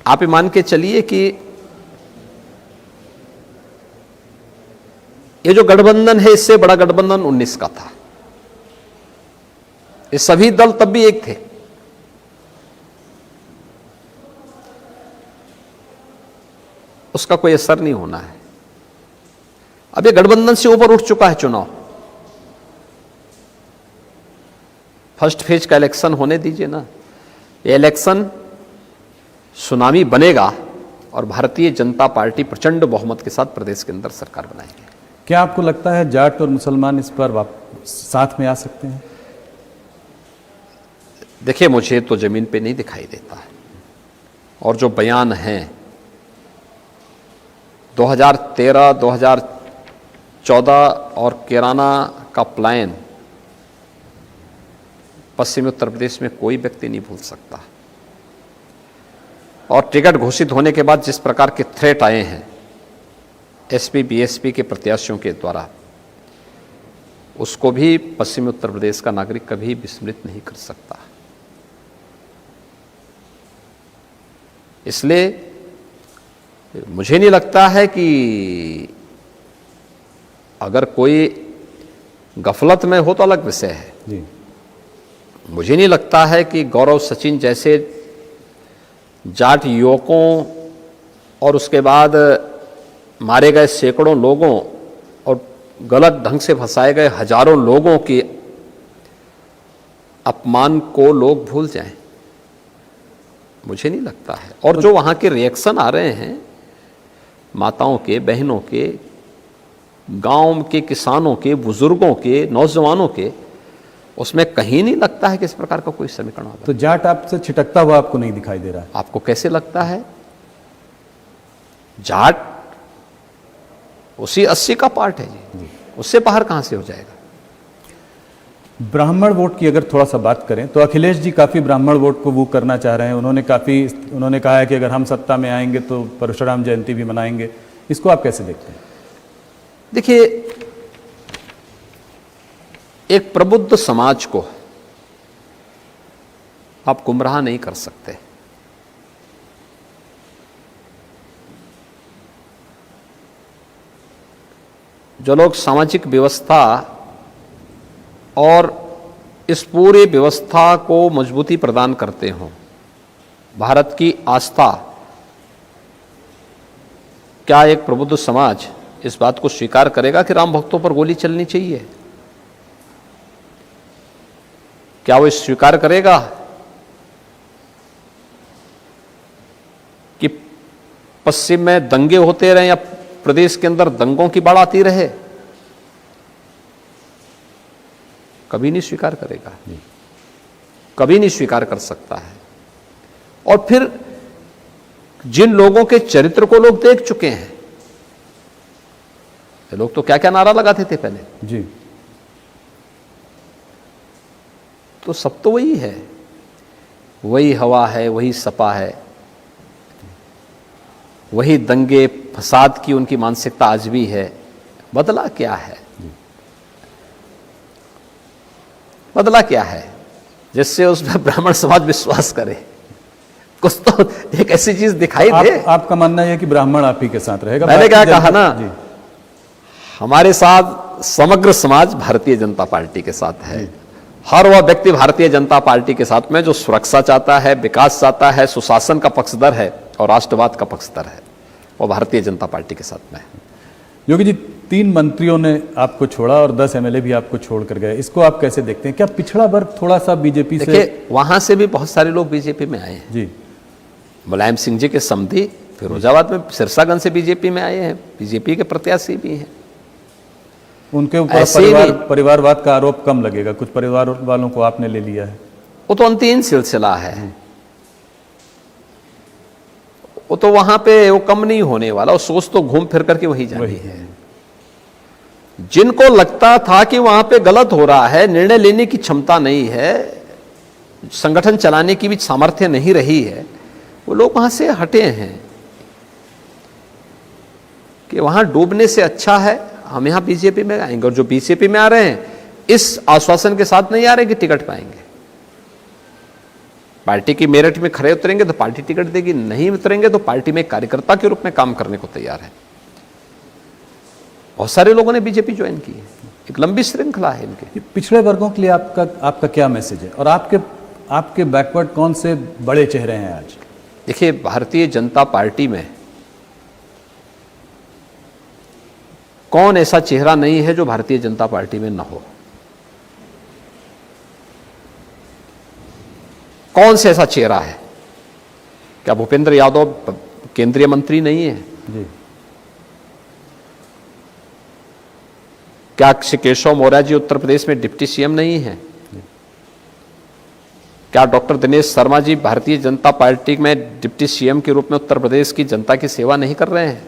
आप ये मान के चलिए कि ये जो गठबंधन है इससे बड़ा गठबंधन 19 का था। ये सभी दल तब भी एक थे। उसका कोई असर नहीं होना है। अब ये गठबंधन से ऊपर उठ चुका है चुनाव। फर्स्ट फेज का इलेक्शन होने दीजिए ना। ये इलेक्शन सुनामी बनेगा और भारतीय जनता पार्टी प्रचंड बहुमत के साथ प्रदेश के अंदर सरकार बनाएगी। क्या आपको लगता है जाट और मुसलमान इस पर साथ में आ सकते हैं? देखिए, मुझे तो जमीन पे नहीं दिखाई देता है। और जो बयान हैं 2013, 2014 और कैराना का प्लान पश्चिमी उत्तर प्रदेश में कोई व्यक्ति नहीं भूल सकता। और टिकट घोषित होने के बाद जिस प्रकार के थ्रेट आए हैं एसपी बीएसपी के प्रत्याशियों के द्वारा, उसको भी पश्चिमी उत्तर प्रदेश का नागरिक कभी विस्मृत नहीं कर सकता। इसलिए मुझे नहीं लगता है कि अगर कोई गफलत में हो तो अलग विषय है जी। मुझे नहीं लगता है कि गौरव सचिन जैसे जाट युवकों और उसके बाद मारे गए सैकड़ों लोगों और गलत ढंग से फंसाए गए हजारों लोगों के अपमान को लोग भूल जाएं। मुझे नहीं लगता है। और जो वहां के रिएक्शन आ रहे हैं माताओं के, बहनों के, गांव के किसानों के, बुजुर्गों के, नौजवानों के, उसमें कहीं नहीं लगता है कि इस प्रकार का कोई समीकरण होगा। तो जाट आपसे छिटकता हुआ आपको नहीं दिखाई दे रहा है? आपको कैसे लगता है? जाट उसी 80 का पार्ट है जी। उससे बाहर कहां से हो जाएगा? ब्राह्मण वोट की अगर थोड़ा सा बात करें तो अखिलेश जी काफी ब्राह्मण वोट को वो करना चाह रहे हैं। उन्होंने कहा है कि अगर हम सत्ता में आएंगे तो परशुराम जयंती भी मनाएंगे। इसको आप कैसे देखते हैं? देखिए, एक प्रबुद्ध समाज को आप गुमराह नहीं कर सकते। जो लोग सामाजिक व्यवस्था और इस पूरी व्यवस्था को मजबूती प्रदान करते हों, भारत की आस्था, क्या एक प्रबुद्ध समाज इस बात को स्वीकार करेगा कि राम भक्तों पर गोली चलनी चाहिए? क्या वो स्वीकार करेगा कि पश्चिम में दंगे होते रहे या प्रदेश के अंदर दंगों की बाढ़ आती रहे? कभी नहीं स्वीकार करेगा, कभी नहीं स्वीकार कर सकता है। और फिर जिन लोगों के चरित्र को लोग देख चुके हैं, ये लोग तो क्या क्या नारा लगाते थे पहले जी, तो सब तो वही है, वही हवा है, वही सपा है, वही दंगे फसाद की उनकी मानसिकता आज भी है। बदला क्या है? बदला क्या है जिससे उसमें ब्राह्मण समाज विश्वास करे? कुछ तो एक ऐसी चीज दिखाई दे। आपका मानना है कि ब्राह्मण आप ही के साथ रहेगा? मैंने क्या भारतीय कहा जनता- ना, जी, हमारे साथ समग्र समाज भारतीय जनता पार्टी के साथ है। हर वह व्यक्ति भारतीय जनता पार्टी के साथ में जो सुरक्षा चाहता है, विकास चाहता है, सुशासन का पक्षधर है और राष्ट्रवाद का पक्षधर है, वो भारतीय जनता पार्टी के साथ में है। योगी जी, 3 मंत्रियों ने आपको छोड़ा और 10 एमएलए भी आपको छोड़कर गए, इसको आप कैसे देखते हैं? क्या पिछड़ा वर्ग थोड़ा सा बीजेपी से? देखिए, वहां से भी बहुत सारे लोग बीजेपी में आए हैं। जी, मुलायम सिंह जी के समधी फिरोजाबाद में सिरसागंज से बीजेपी में आए हैं, बीजेपी के प्रत्याशी भी हैं। उनके ऊपर ऐसे ही परिवारवाद का आरोप कम लगेगा, कुछ परिवार वालों को आपने ले लिया है। वो तो अंतिम सिलसिला है, वो तो वहां पे वो कम नहीं होने वाला, वो सोच तो घूम फिर करके वही जानी है। जिनको लगता था कि वहां पे गलत हो रहा है, निर्णय लेने की क्षमता नहीं है, संगठन चलाने की भी सामर्थ्य नहीं रही है, वो लोग वहां से हटे हैं कि वहां डूबने से अच्छा है हम यहां बीजेपी में आएंगे। और जो बीजेपी में आ रहे हैं इस आश्वासन के साथ नहीं आ रहे कि टिकट पाएंगे। पार्टी की मेरिट में खड़े उतरेंगे तो पार्टी टिकट देगी, नहीं उतरेंगे तो पार्टी में कार्यकर्ता के रूप में काम करने को तैयार है। बहुत सारे लोगों ने बीजेपी ज्वाइन की है, एक लंबी श्रृंखला है इनके। ये पिछड़े वर्गों के लिए आपका क्या मैसेज है? और आपके बैकवर्ड कौन से बड़े चेहरे हैं आज? देखिए, भारतीय जनता पार्टी में कौन ऐसा चेहरा नहीं है जो भारतीय जनता पार्टी में न हो? कौन से ऐसा चेहरा है? क्या भूपेंद्र यादव केंद्रीय मंत्री नहीं है? जी, क्या श्री केशव मौर्य जी उत्तर प्रदेश में डिप्टी सीएम नहीं है? क्या डॉक्टर दिनेश शर्मा जी भारतीय जनता पार्टी में डिप्टी सीएम के रूप में उत्तर प्रदेश की जनता की सेवा नहीं कर रहे हैं?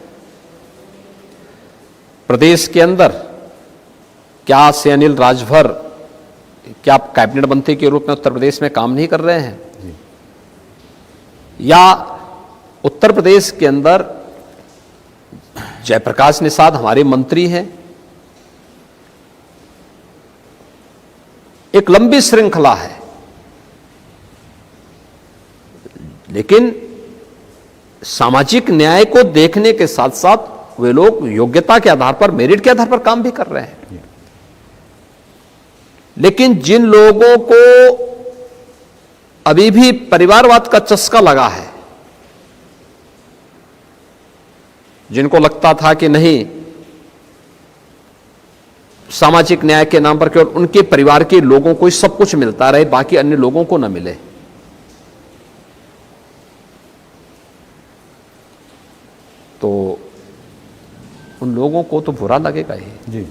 प्रदेश के अंदर क्या से अनिल राजभर क्या कैबिनेट मंत्री के रूप में उत्तर प्रदेश में काम नहीं कर रहे हैं? या उत्तर प्रदेश के अंदर जयप्रकाश निषाद हमारे मंत्री हैं? एक लंबी श्रृंखला है, लेकिन सामाजिक न्याय को देखने के साथ साथ वे लोग योग्यता के आधार पर, मेरिट के आधार पर काम भी कर रहे हैं। लेकिन जिन लोगों को अभी भी परिवारवाद का चस्का लगा है, जिनको लगता था कि नहीं सामाजिक न्याय के नाम पर केवल उनके परिवार के लोगों को ही सब कुछ मिलता रहे, बाकी अन्य लोगों को न मिले, तो उन लोगों को तो बुरा लगेगा ही। जी,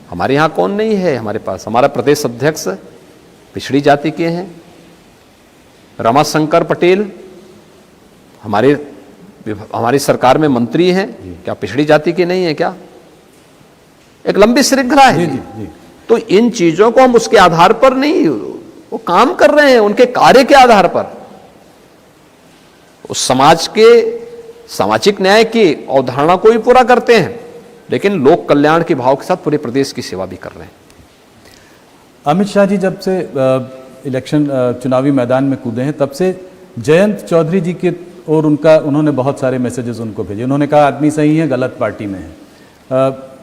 हमारे यहां कौन नहीं है? हमारे पास हमारा प्रदेश अध्यक्ष पिछड़ी जाति के हैं, रमाशंकर पटेल हमारी सरकार में मंत्री हैं, क्या पिछड़ी जाति के नहीं है क्या? एक लंबी श्रृंखला है। जी, जी, तो इन चीजों को हम उसके आधार पर नहीं, वो काम कर रहे हैं उनके कार्य के आधार पर, उस समाज के सामाजिक न्याय की अवधारणा को भी पूरा करते हैं, लेकिन लोक कल्याण के भाव के साथ पूरे प्रदेश की सेवा भी कर रहे हैं। अमित शाह जी जब से इलेक्शन चुनावी मैदान में कूदे हैं, तब से जयंत चौधरी जी के और उन्होंने बहुत सारे मैसेजेस उनको भेजे। उन्होंने कहा आदमी सही है, गलत पार्टी में है।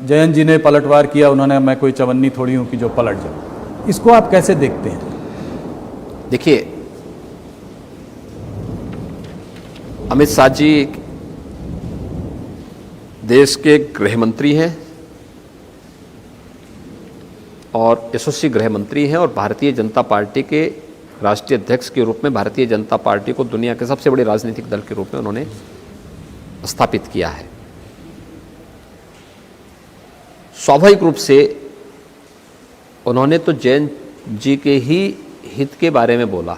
जयंत जी ने पलटवार किया, उन्होंने मैं कोई चवन्नी थोड़ी हूं कि जो पलट जाऊं। इसको आप कैसे देखते हैं? देखिए, अमित शाह जी देश के गृह मंत्री हैं और यशस्वी गृह मंत्री हैं और भारतीय जनता पार्टी के राष्ट्रीय अध्यक्ष के रूप में भारतीय जनता पार्टी को दुनिया के सबसे बड़े राजनीतिक दल के रूप में उन्होंने स्थापित किया है। स्वाभाविक रूप से उन्होंने तो जैन जी के ही हित के बारे में बोला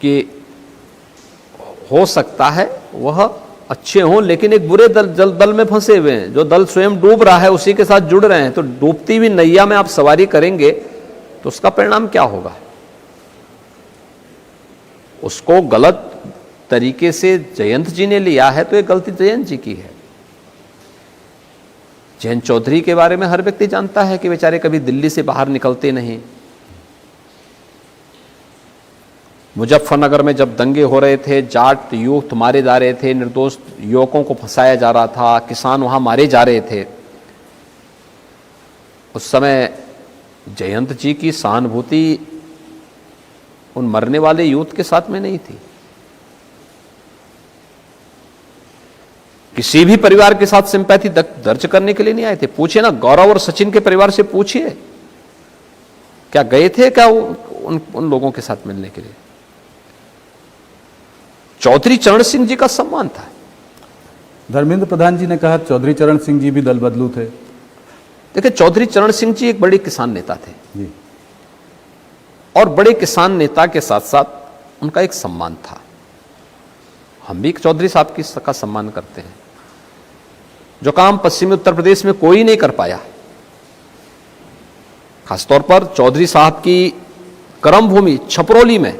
कि हो सकता है वह अच्छे हों, लेकिन एक बुरे दल में फंसे हुए हैं। जो दल स्वयं डूब रहा है उसी के साथ जुड़ रहे हैं, तो डूबती हुई नैया में आप सवारी करेंगे तो उसका परिणाम क्या होगा? उसको गलत तरीके से जयंत जी ने लिया है तो ये गलती जयंत जी की है। जयंत चौधरी के बारे में हर व्यक्ति जानता है कि बेचारे कभी दिल्ली से बाहर निकलते नहीं, मुजफ्फरनगर में जब दंगे हो रहे थे, जाट युवक मारे जा रहे थे, निर्दोष युवकों को फंसाया जा रहा था, किसान वहां मारे जा रहे थे, उस समय जयंत जी की सहानुभूति उन मरने वाले यूथ के साथ में नहीं थी। किसी भी परिवार के साथ सिंपैथी दर्ज करने के लिए नहीं आए थे। पूछिए ना, गौरव और सचिन के परिवार से पूछिए, क्या गए थे क्या उन लोगों के साथ मिलने के लिए? चौधरी चरण सिंह जी का सम्मान था। धर्मेंद्र प्रधान जी ने कहा चौधरी चरण सिंह जी भी दल बदलू थे। देखिए, चौधरी चरण सिंह जी एक बड़े किसान नेता थे जी। और बड़े किसान नेता के साथ साथ उनका एक सम्मान था। हम भी चौधरी साहब का सम्मान करते हैं। जो काम पश्चिमी उत्तर प्रदेश में कोई नहीं कर पाया, खासतौर पर चौधरी साहब की कर्म भूमि छपरौली में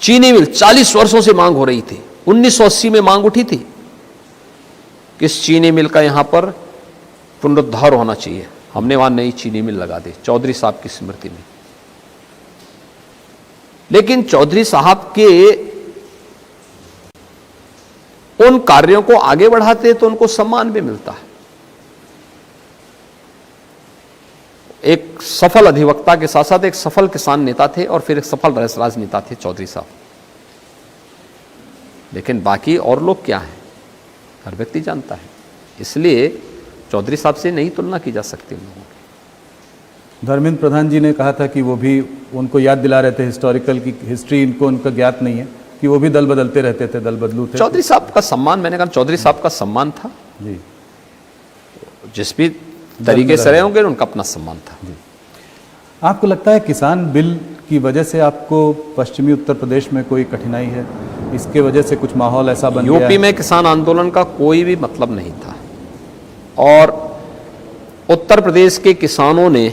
चीनी मिल 40 वर्षों से मांग हो रही थी। 1980 में मांग उठी थी कि इस चीनी मिल का यहां पर पुनरुद्धार होना चाहिए। हमने वहां नई चीनी मिल लगा दी चौधरी साहब की स्मृति में। लेकिन चौधरी साहब के उन कार्यों को आगे बढ़ाते तो उनको सम्मान भी मिलता है। एक सफल अधिवक्ता के साथ साथ एक सफल किसान नेता थे और फिर एक सफल राजनेता थे चौधरी साहब। लेकिन बाकी और लोग क्या हैं, हर व्यक्ति जानता है। इसलिए चौधरी साहब से नहीं तुलना की जा सकती उन लोगों की। धर्मेंद्र प्रधान जी ने कहा था कि वो भी उनको याद दिला रहे थे हिस्टोरिकल की हिस्ट्री इनको उनका ज्ञात नहीं है कि वो भी दल बदलते रहते थे, दल बदलू थे। चौधरी साहब का सम्मान, मैंने कहा चौधरी साहब का सम्मान था जी। जिस भी तरीके से रहे होंगे उनका अपना सम्मान था जी। आपको लगता है किसान बिल की वजह से आपको पश्चिमी उत्तर प्रदेश में कोई कठिनाई है? इसके वजह से कुछ माहौल ऐसा बन गया है? यूपी में किसान आंदोलन का कोई भी मतलब नहीं था और उत्तर प्रदेश के किसानों ने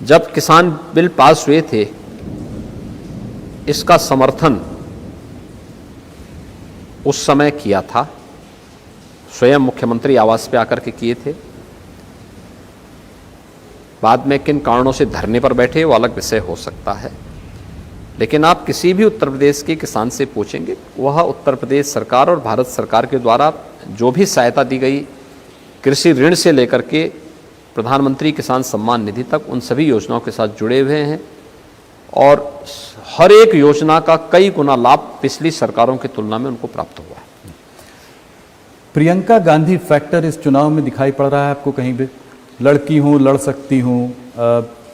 जब किसान बिल पास हुए थे इसका समर्थन उस समय किया था। स्वयं मुख्यमंत्री आवास पे आकर के किए थे। बाद में किन कारणों से धरने पर बैठे वो अलग विषय हो सकता है। लेकिन आप किसी भी उत्तर प्रदेश के किसान से पूछेंगे, वह उत्तर प्रदेश सरकार और भारत सरकार के द्वारा जो भी सहायता दी गई, कृषि ऋण से लेकर के प्रधानमंत्री किसान सम्मान निधि तक, उन सभी योजनाओं के साथ जुड़े हुए हैं और हर एक योजना का कई गुना लाभ पिछली सरकारों की तुलना में उनको प्राप्त हुआ है। प्रियंका गांधी फैक्टर इस चुनाव में दिखाई पड़ रहा है आपको कहीं भी? लड़की हूँ, लड़ सकती हूँ,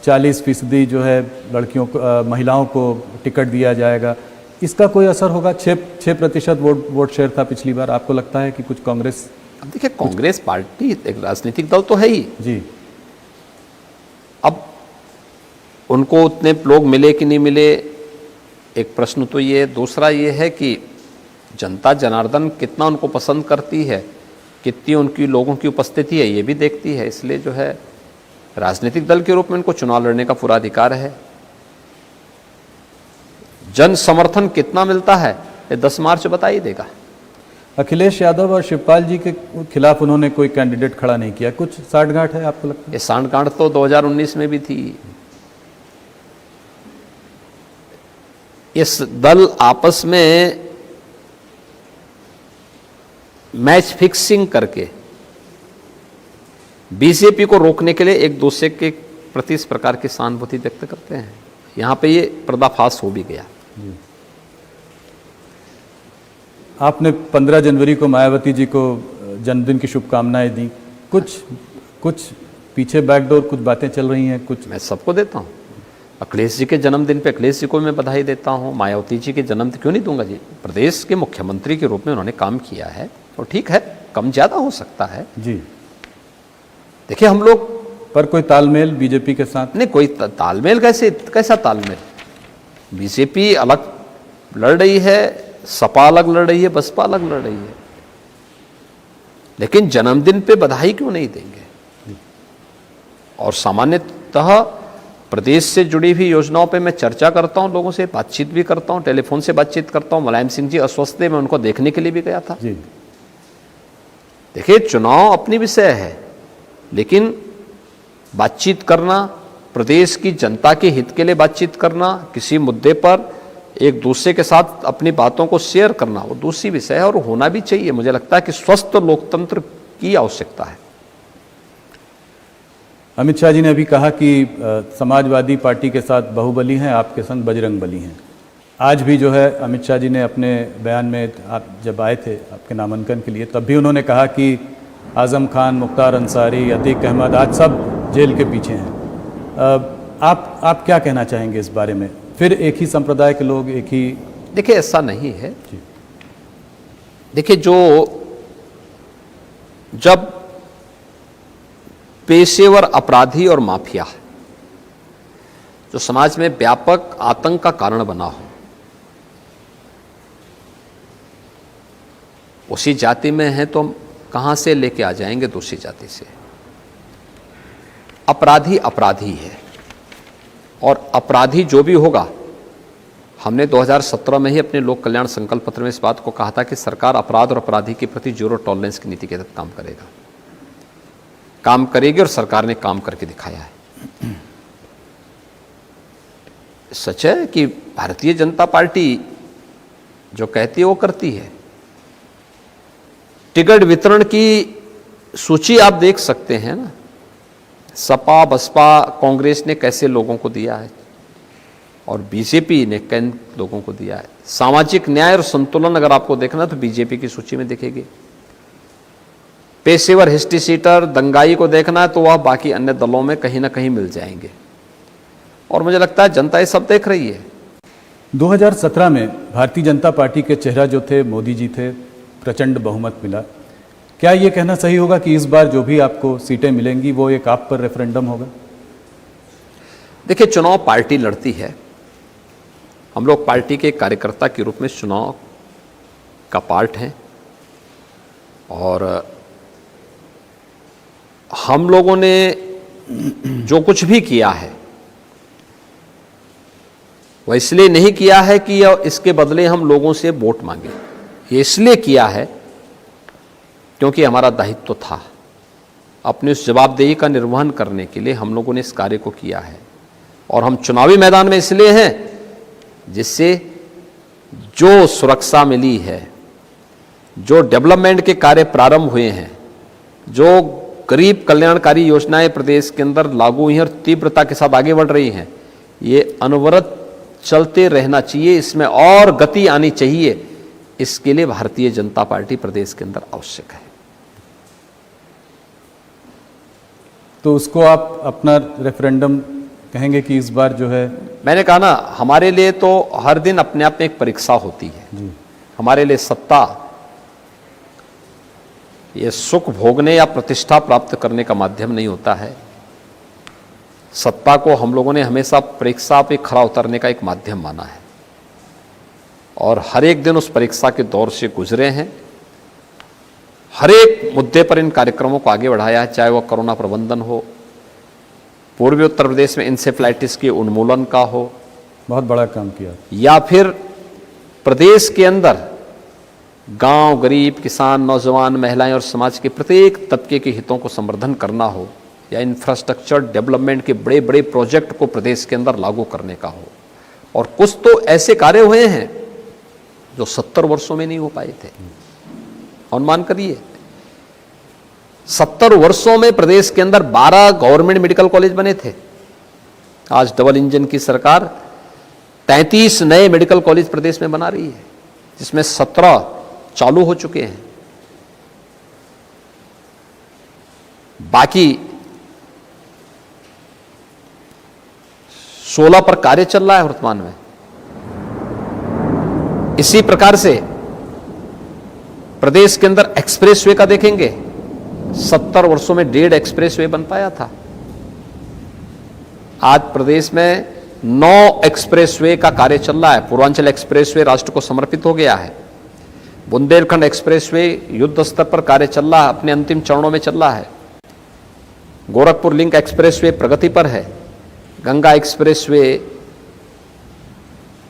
40% जो है लड़कियों को, महिलाओं को टिकट दिया जाएगा, इसका कोई असर होगा? 6% वोट शेयर था पिछली बार। आपको लगता है कि कुछ कांग्रेस? अब देखिए, कांग्रेस पार्टी एक राजनीतिक दल तो है ही जी। अब उनको उतने लोग मिले कि नहीं मिले, एक प्रश्न तो ये। दूसरा ये है कि जनता जनार्दन कितना उनको पसंद करती है, कितनी उनकी लोगों की उपस्थिति है, ये भी देखती है। इसलिए जो है राजनीतिक दल के रूप में इनको चुनाव लड़ने का पूरा अधिकार है। जन समर्थन कितना मिलता है ये 10 मार्च बता ही देगा। अखिलेश यादव और शिवपाल जी के खिलाफ उन्होंने कोई कैंडिडेट खड़ा नहीं किया, कुछ साठगांठ है आपको लगता है? ये सांठगांठ तो 2019 में भी थी। इस दल आपस में मैच फिक्सिंग करके बीजेपी को रोकने के लिए एक दूसरे के प्रति इस प्रकार की सहानुभूति व्यक्त करते हैं। यहां पे ये पर्दाफाश हो भी गया। आपने 15 जनवरी को मायावती जी को जन्मदिन की शुभकामनाएं दी। कुछ पीछे बैकडोर कुछ बातें चल रही हैं कुछ? मैं सबको देता हूं। अखिलेश जी के जन्मदिन पे अखिलेश जी को मैं बधाई देता हूं। मायावती जी के जन्मदिन क्यों नहीं दूंगा जी? प्रदेश के मुख्यमंत्री के रूप में उन्होंने काम किया है और ठीक है, कम ज्यादा हो सकता है जी। देखिए, हम लोग पर कोई तालमेल बीजेपी के साथ नहीं, कोई तालमेल कैसा तालमेल? बीजेपी अलग लड़ रही है, सपा अलग लड़ रही है, बसपा अलग लड़ रही है, लेकिन जन्मदिन पे बधाई क्यों नहीं देंगे? और सामान्यतः प्रदेश से जुड़ी हुई योजनाओं पे मैं चर्चा करता हूं, लोगों से बातचीत भी करता हूं, टेलीफोन से बातचीत करता हूं। मुलायम सिंह जी अस्वस्थ थे, मैं उनको देखने के लिए भी गया था जी। देखिए, चुनाव अपनी विषय है, लेकिन बातचीत करना, प्रदेश की जनता के हित के लिए बातचीत करना, किसी मुद्दे पर एक दूसरे के साथ अपनी बातों को शेयर करना, वो दूसरी विषय है और होना भी चाहिए। मुझे लगता है कि स्वस्थ लोकतंत्र की आवश्यकता है। अमित शाह जी ने अभी कहा कि समाजवादी पार्टी के साथ बाहुबली हैं, आपके संग बजरंग बली हैं। आज भी जो है अमित शाह जी ने अपने बयान में, आप जब आए थे आपके नामांकन के लिए, तब भी उन्होंने कहा कि आजम खान, मुख्तार अंसारी, अतीक अहमद आज सब जेल के पीछे हैं। आप क्या कहना चाहेंगे इस बारे में? फिर एक ही संप्रदाय के लोग, एक ही। देखिए, ऐसा नहीं है। देखिए, जब पेशेवर अपराधी और माफिया जो समाज में व्यापक आतंक का कारण बना हो, उसी जाति में है तो हम कहां से लेके आ जाएंगे दूसरी जाति से? अपराधी अपराधी है, और अपराधी जो भी होगा, हमने 2017 में ही अपने लोक कल्याण संकल्प पत्र में इस बात को कहा था कि सरकार अपराध और अपराधी के प्रति जीरो टॉलरेंस की नीति के तहत काम करेगी, और सरकार ने काम करके दिखाया है। सच है कि भारतीय जनता पार्टी जो कहती है वो करती है। टिकट वितरण की सूची आप देख सकते हैं ना, सपा, बसपा, कांग्रेस ने कैसे लोगों को दिया है, और बीजेपी ने किन लोगों को दिया है। सामाजिक न्याय और संतुलन अगर आपको देखना तो बीजेपी की सूची में दिखेगी। पेशेवर हिस्ट्री सीटर, दंगाई को देखना है तो वह बाकी अन्य दलों में कहीं ना कहीं मिल जाएंगे, और मुझे लगता है जनता ये सब देख रही है। 2017 में भारतीय जनता पार्टी के चेहरा जो थे मोदी जी थे, प्रचंड बहुमत मिला। क्या ये कहना सही होगा कि इस बार जो भी आपको सीटें मिलेंगी वो एक आप पर रेफरेंडम होगा? देखिए, चुनाव पार्टी लड़ती है। हम लोग पार्टी के कार्यकर्ता के रूप में चुनाव का पार्ट हैं, और हम लोगों ने जो कुछ भी किया है वह इसलिए नहीं किया है कि इसके बदले हम लोगों से वोट मांगे। ये इसलिए किया है क्योंकि हमारा दायित्व था। अपनी उस जवाबदेही का निर्वहन करने के लिए हम लोगों ने इस कार्य को किया है, और हम चुनावी मैदान में इसलिए हैं जिससे जो सुरक्षा मिली है, जो डेवलपमेंट के कार्य प्रारंभ हुए हैं, जो गरीब कल्याणकारी योजनाएं प्रदेश के अंदर लागू हुई हैं और तीव्रता के साथ आगे बढ़ रही हैं, ये अनवरत चलते रहना चाहिए, इसमें और गति आनी चाहिए। इसके लिए भारतीय जनता पार्टी प्रदेश के अंदर आवश्यक है। तो उसको आप अपना रेफरेंडम कहेंगे कि इस बार जो है? मैंने कहा ना, हमारे लिए तो हर दिन अपने आप में एक परीक्षा होती है। हमारे लिए सत्ता ये सुख भोगने या प्रतिष्ठा प्राप्त करने का माध्यम नहीं होता है। सत्ता को हम लोगों ने हमेशा परीक्षा पे खरा उतरने का एक माध्यम माना है, और हर एक दिन उस परीक्षा के दौर से गुजरे हैं। हर एक मुद्दे पर इन कार्यक्रमों को आगे बढ़ाया है, चाहे वह कोरोना प्रबंधन हो, पूर्वी उत्तर प्रदेश में इंसेफ्लाइटिस के उन्मूलन का हो, बहुत बड़ा काम किया, या फिर प्रदेश के अंदर गांव, गरीब, किसान, नौजवान, महिलाएं और समाज के प्रत्येक तबके के हितों को संवर्धन करना हो, या इंफ्रास्ट्रक्चर डेवलपमेंट के बड़े बड़े प्रोजेक्ट को प्रदेश के अंदर लागू करने का हो। और कुछ तो ऐसे कार्य हुए हैं जो 70 वर्षों में नहीं हो पाए थे। अनुमान करिए, 70 वर्षों में प्रदेश के अंदर 12 गवर्नमेंट मेडिकल कॉलेज बने थे। आज डबल इंजन की सरकार 33 नए मेडिकल कॉलेज प्रदेश में बना रही है, जिसमें 17 चालू हो चुके हैं। बाकी 16 पर कार्य चल रहा है वर्तमान में। इसी प्रकार से प्रदेश के अंदर एक्सप्रेसवे का देखेंगे, 70 वर्षों में 1.5 एक्सप्रेसवे बन पाया था। आज प्रदेश में 9 एक्सप्रेसवे का कार्य चल रहा है। पूर्वांचल एक्सप्रेसवे राष्ट्र को समर्पित हो गया है। बुंदेलखंड एक्सप्रेसवे युद्ध स्तर पर कार्य चल रहा है, अपने अंतिम चरणों में चल रहा है। गोरखपुर लिंक एक्सप्रेसवे प्रगति पर है। गंगा एक्सप्रेसवे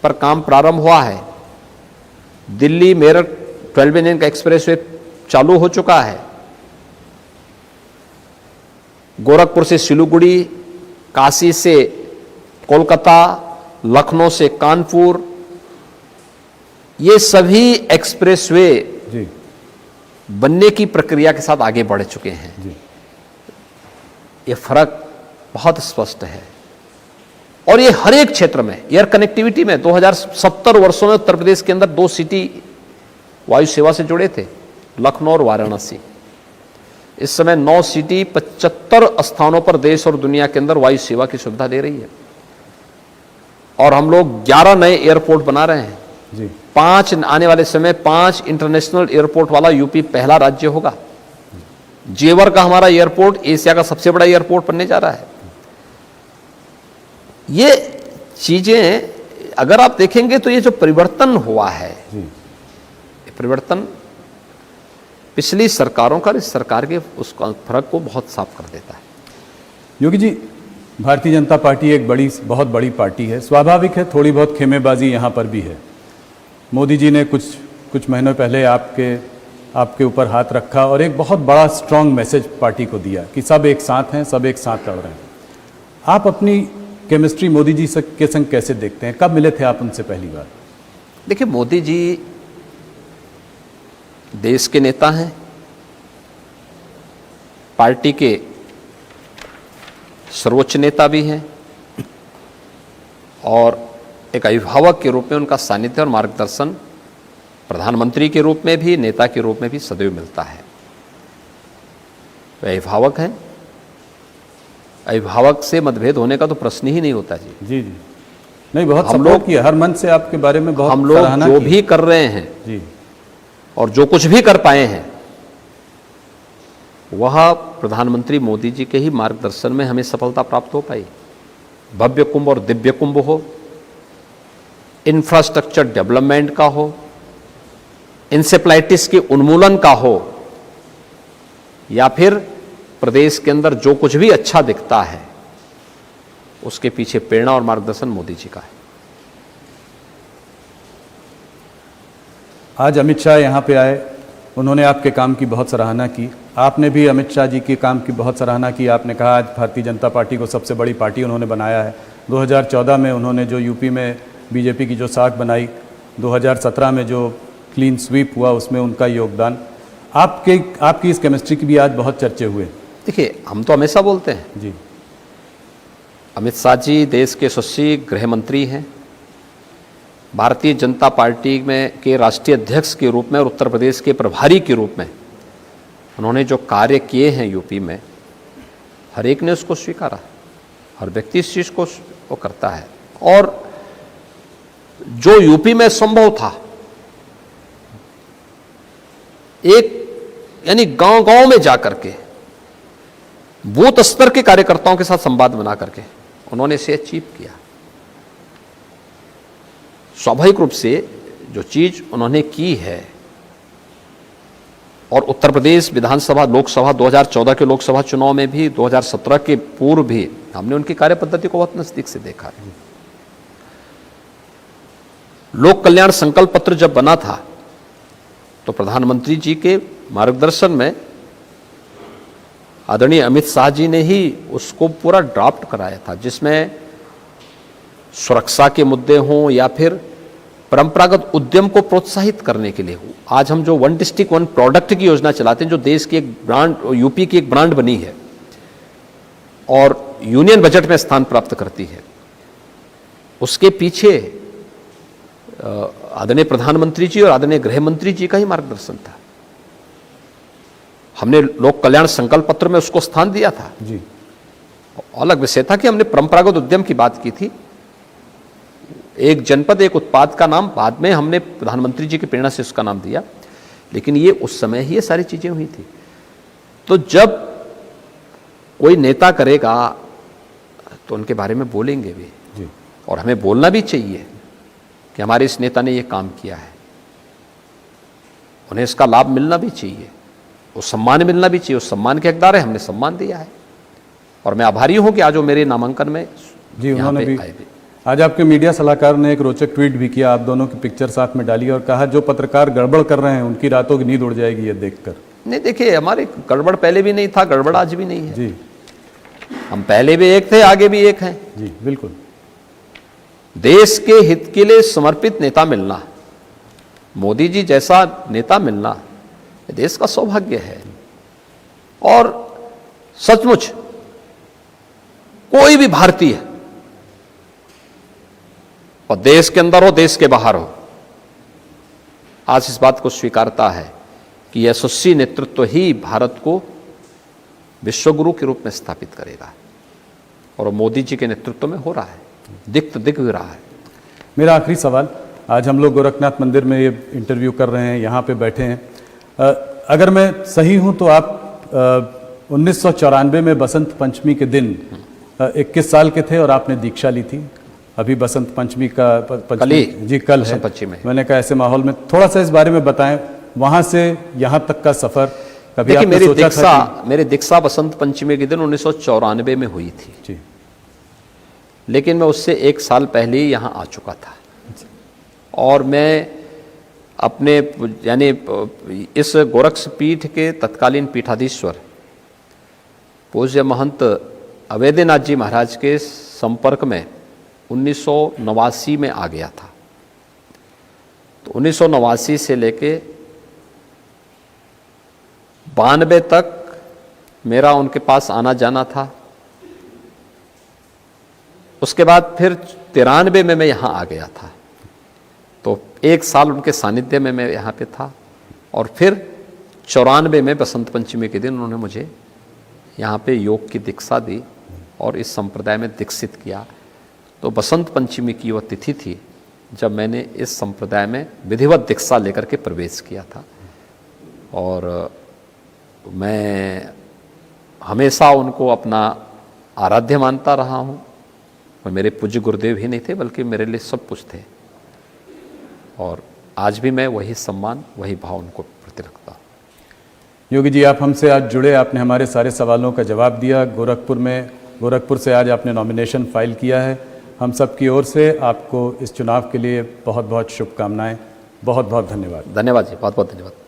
पर काम प्रारंभ हुआ है। दिल्ली मेरठ 12 लेन का एक्सप्रेसवे चालू हो चुका है। गोरखपुर से सिलीगुड़ी काशी से कोलकाता, लखनऊ से कानपुर, ये सभी एक्सप्रेसवे जी बनने की प्रक्रिया के साथ आगे बढ़ चुके हैं। जी ये फर्क बहुत स्पष्ट है और ये हर एक क्षेत्र में, एयर कनेक्टिविटी में 2070 वर्षों में उत्तर प्रदेश के अंदर 2 सिटी वायु सेवा से जुड़े थे, लखनऊ और वाराणसी। इस समय 9 सिटी 75 स्थानों पर देश और दुनिया के अंदर वायु सेवा की सुविधा दे रही है और हम लोग 11 नए एयरपोर्ट बना रहे हैं जी 5 आने वाले समय 5 इंटरनेशनल एयरपोर्ट वाला यूपी पहला राज्य होगा। जेवर का हमारा एयरपोर्ट एशिया का सबसे बड़ा एयरपोर्ट बनने जा रहा है। ये चीजें अगर आप देखेंगे तो ये जो परिवर्तन हुआ है, जी ये परिवर्तन पिछली सरकारों का इस सरकार के उस फर्क को बहुत साफ कर देता है। योगी जी, भारतीय जनता पार्टी एक बहुत बड़ी पार्टी है, स्वाभाविक है थोड़ी बहुत खेमेबाजी यहाँ पर भी है। मोदी जी ने कुछ महीनों पहले आपके ऊपर हाथ रखा और एक बहुत बड़ा स्ट्रांग मैसेज पार्टी को दिया कि सब एक साथ हैं, सब एक साथ लड़ रहे हैं। आप अपनी केमिस्ट्री मोदी जी के संग कैसे देखते हैं? कब मिले थे आप उनसे पहली बार? देखिए, मोदी जी देश के नेता हैं, पार्टी के सर्वोच्च नेता भी हैं और एक अभिभावक के रूप में उनका सानिध्य और मार्गदर्शन प्रधानमंत्री के रूप में भी, नेता के रूप में भी सदैव मिलता है। वे अभिभावक हैं, अभिभावक से मतभेद होने का तो प्रश्न ही नहीं होता जी। जी जी नहीं, बहुत हम लोग किया, हर मन से आपके बारे में बहुत हम लोग जो भी कर रहे हैं जी और जो कुछ भी कर पाए हैं वह प्रधानमंत्री मोदी जी के ही मार्गदर्शन में हमें सफलता प्राप्त हो पाई। भव्य कुंभ और दिव्य कुंभ हो, इंफ्रास्ट्रक्चर डेवलपमेंट का हो, इंसेफ्लाइटिस के उन्मूलन का हो, या फिर प्रदेश के अंदर जो कुछ भी अच्छा दिखता है उसके पीछे प्रेरणा और मार्गदर्शन मोदी जी का है। आज अमित शाह यहाँ पे आए, उन्होंने आपके काम की बहुत सराहना की, आपने भी अमित शाह जी के काम की बहुत सराहना की। आपने कहा आज भारतीय जनता पार्टी को सबसे बड़ी पार्टी उन्होंने बनाया है। 2014 में उन्होंने जो यूपी में बीजेपी की जो साख बनाई, 2017 में जो क्लीन स्वीप हुआ उसमें उनका योगदान, आपकी इस केमिस्ट्री की भी आज बहुत चर्चे हुए। देखिए, हम तो हमेशा बोलते हैं जी, अमित शाह जी देश के यशस्वी गृह मंत्री हैं, भारतीय जनता पार्टी में के राष्ट्रीय अध्यक्ष के रूप में और उत्तर प्रदेश के प्रभारी के रूप में उन्होंने जो कार्य किए हैं यूपी में, हर एक ने उसको स्वीकारा, हर व्यक्ति इस चीज को वो करता है। और जो यूपी में संभव था, एक यानी गांव-गांव में जाकर के बूथ स्तर के कार्यकर्ताओं के साथ संवाद बना करके उन्होंने इसे अचीव किया। स्वाभाविक रूप से जो चीज उन्होंने की है, और उत्तर प्रदेश विधानसभा लोकसभा 2014 के लोकसभा चुनाव में भी, 2017 के पूर्व भी हमने उनकी कार्यपद्धति को बहुत नजदीक से देखा है। लोक कल्याण संकल्प पत्र जब बना था तो प्रधानमंत्री जी के मार्गदर्शन में आदरणीय अमित शाह जी ने ही उसको पूरा ड्राफ्ट कराया था, जिसमें सुरक्षा के मुद्दे हों या फिर परंपरागत उद्यम को प्रोत्साहित करने के लिए हो। आज हम जो 1 डिस्ट्रिक्ट 1 प्रोडक्ट की योजना चलाते हैं, जो देश की एक ब्रांड, यूपी की एक ब्रांड बनी है और यूनियन बजट में स्थान प्राप्त करती है, उसके पीछे आदरणीय प्रधानमंत्री जी और आदरणीय गृह मंत्री जी का ही मार्गदर्शन था। हमने लोक कल्याण संकल्प पत्र में उसको स्थान दिया था जी। अलग विषय था कि हमने परंपरागत उद्यम की बात की थी। एक जनपद एक उत्पाद का नाम बाद में हमने प्रधानमंत्री जी की प्रेरणा से उसका नाम दिया, लेकिन ये उस समय ही ये सारी चीजें हुई थी। तो जब कोई नेता करेगा तो उनके बारे में बोलेंगे भी जी। और हमें बोलना भी चाहिए कि हमारे इस नेता ने ये काम किया है, उन्हें इसका लाभ मिलना भी चाहिए, वो सम्मान मिलना भी चाहिए। उस सम्मान के हकदार है, हमने सम्मान दिया है और मैं आभारी हूं कि आज वो मेरे नामांकन में जी उन्होंने भी आए भी। आज आपके मीडिया सलाहकार ने एक रोचक ट्वीट भी किया, आप दोनों की पिक्चर साथ में डाली और कहा जो पत्रकार गड़बड़ कर रहे हैं उनकी रातों की नींद उड़ जाएगी ये देखकर। नहीं, देखिए, हमारे गड़बड़ पहले भी नहीं था, गड़बड़ आज भी नहीं है जी। हम पहले भी एक थे, आगे भी एक हैं। जी बिल्कुल। देश के हित के लिए समर्पित नेता मिलना, मोदी जी जैसा नेता मिलना ये देश का सौभाग्य है। और सचमुच कोई भी भारतीय, और देश के अंदर हो देश के बाहर हो, आज इस बात को स्वीकारता है कि यशस्वी नेतृत्व ही भारत को विश्वगुरु के रूप में स्थापित करेगा, और मोदी जी के नेतृत्व में हो रहा है, दिख भी रहा है। मेरा आखिरी सवाल, आज हम लोग गोरखनाथ मंदिर में ये इंटरव्यू कर रहे हैं, यहाँ पे बैठे हैं। अगर मैं सही हूँ तो आप 1994 में बसंत पंचमी के दिन 21 साल के थे और आपने दीक्षा ली थी। अभी बसंत पंचमी का जी कल है। पंचमी मैंने कहा ऐसे माहौल में थोड़ा सा इस बारे में बताएं, वहां से यहाँ तक का सफर कभी देखिए, आपने सोचा था कि... मेरी दीक्षा बसंत पंचमी के दिन 1994 में हुई थी जी, लेकिन मैं उससे 1 साल पहले ही यहाँ आ चुका था। और मैं अपने यानी इस गोरक्ष पीठ के तत्कालीन पीठाधीश्वर पूज्य महंत अवैधनाथ जी महाराज के संपर्क में 1989 में आ गया था। तो 1989 से लेके 92 तक मेरा उनके पास आना जाना था। उसके बाद फिर 93 में मैं यहाँ आ गया था, तो 1 साल उनके सानिध्य में मैं यहाँ पे था। और फिर 94 में बसंत पंचमी के दिन उन्होंने मुझे यहाँ पे योग की दीक्षा दी और इस संप्रदाय में दीक्षित किया। तो बसंत पंचमी की वह तिथि थी जब मैंने इस संप्रदाय में विधिवत दीक्षा लेकर के प्रवेश किया था। और मैं हमेशा उनको अपना आराध्य मानता रहा हूँ। और मेरे पूज्य गुरुदेव ही नहीं थे, बल्कि मेरे लिए सब कुछ थे। और आज भी मैं वही सम्मान, वही भाव उनको प्रति रखता हूँ। योगी जी, आप हमसे आज जुड़े, आपने हमारे सारे सवालों का जवाब दिया। गोरखपुर से आज आपने नॉमिनेशन फाइल किया है। हम सब की ओर से आपको इस चुनाव के लिए बहुत बहुत शुभकामनाएं। बहुत बहुत धन्यवाद। धन्यवाद जी, बहुत बहुत धन्यवाद।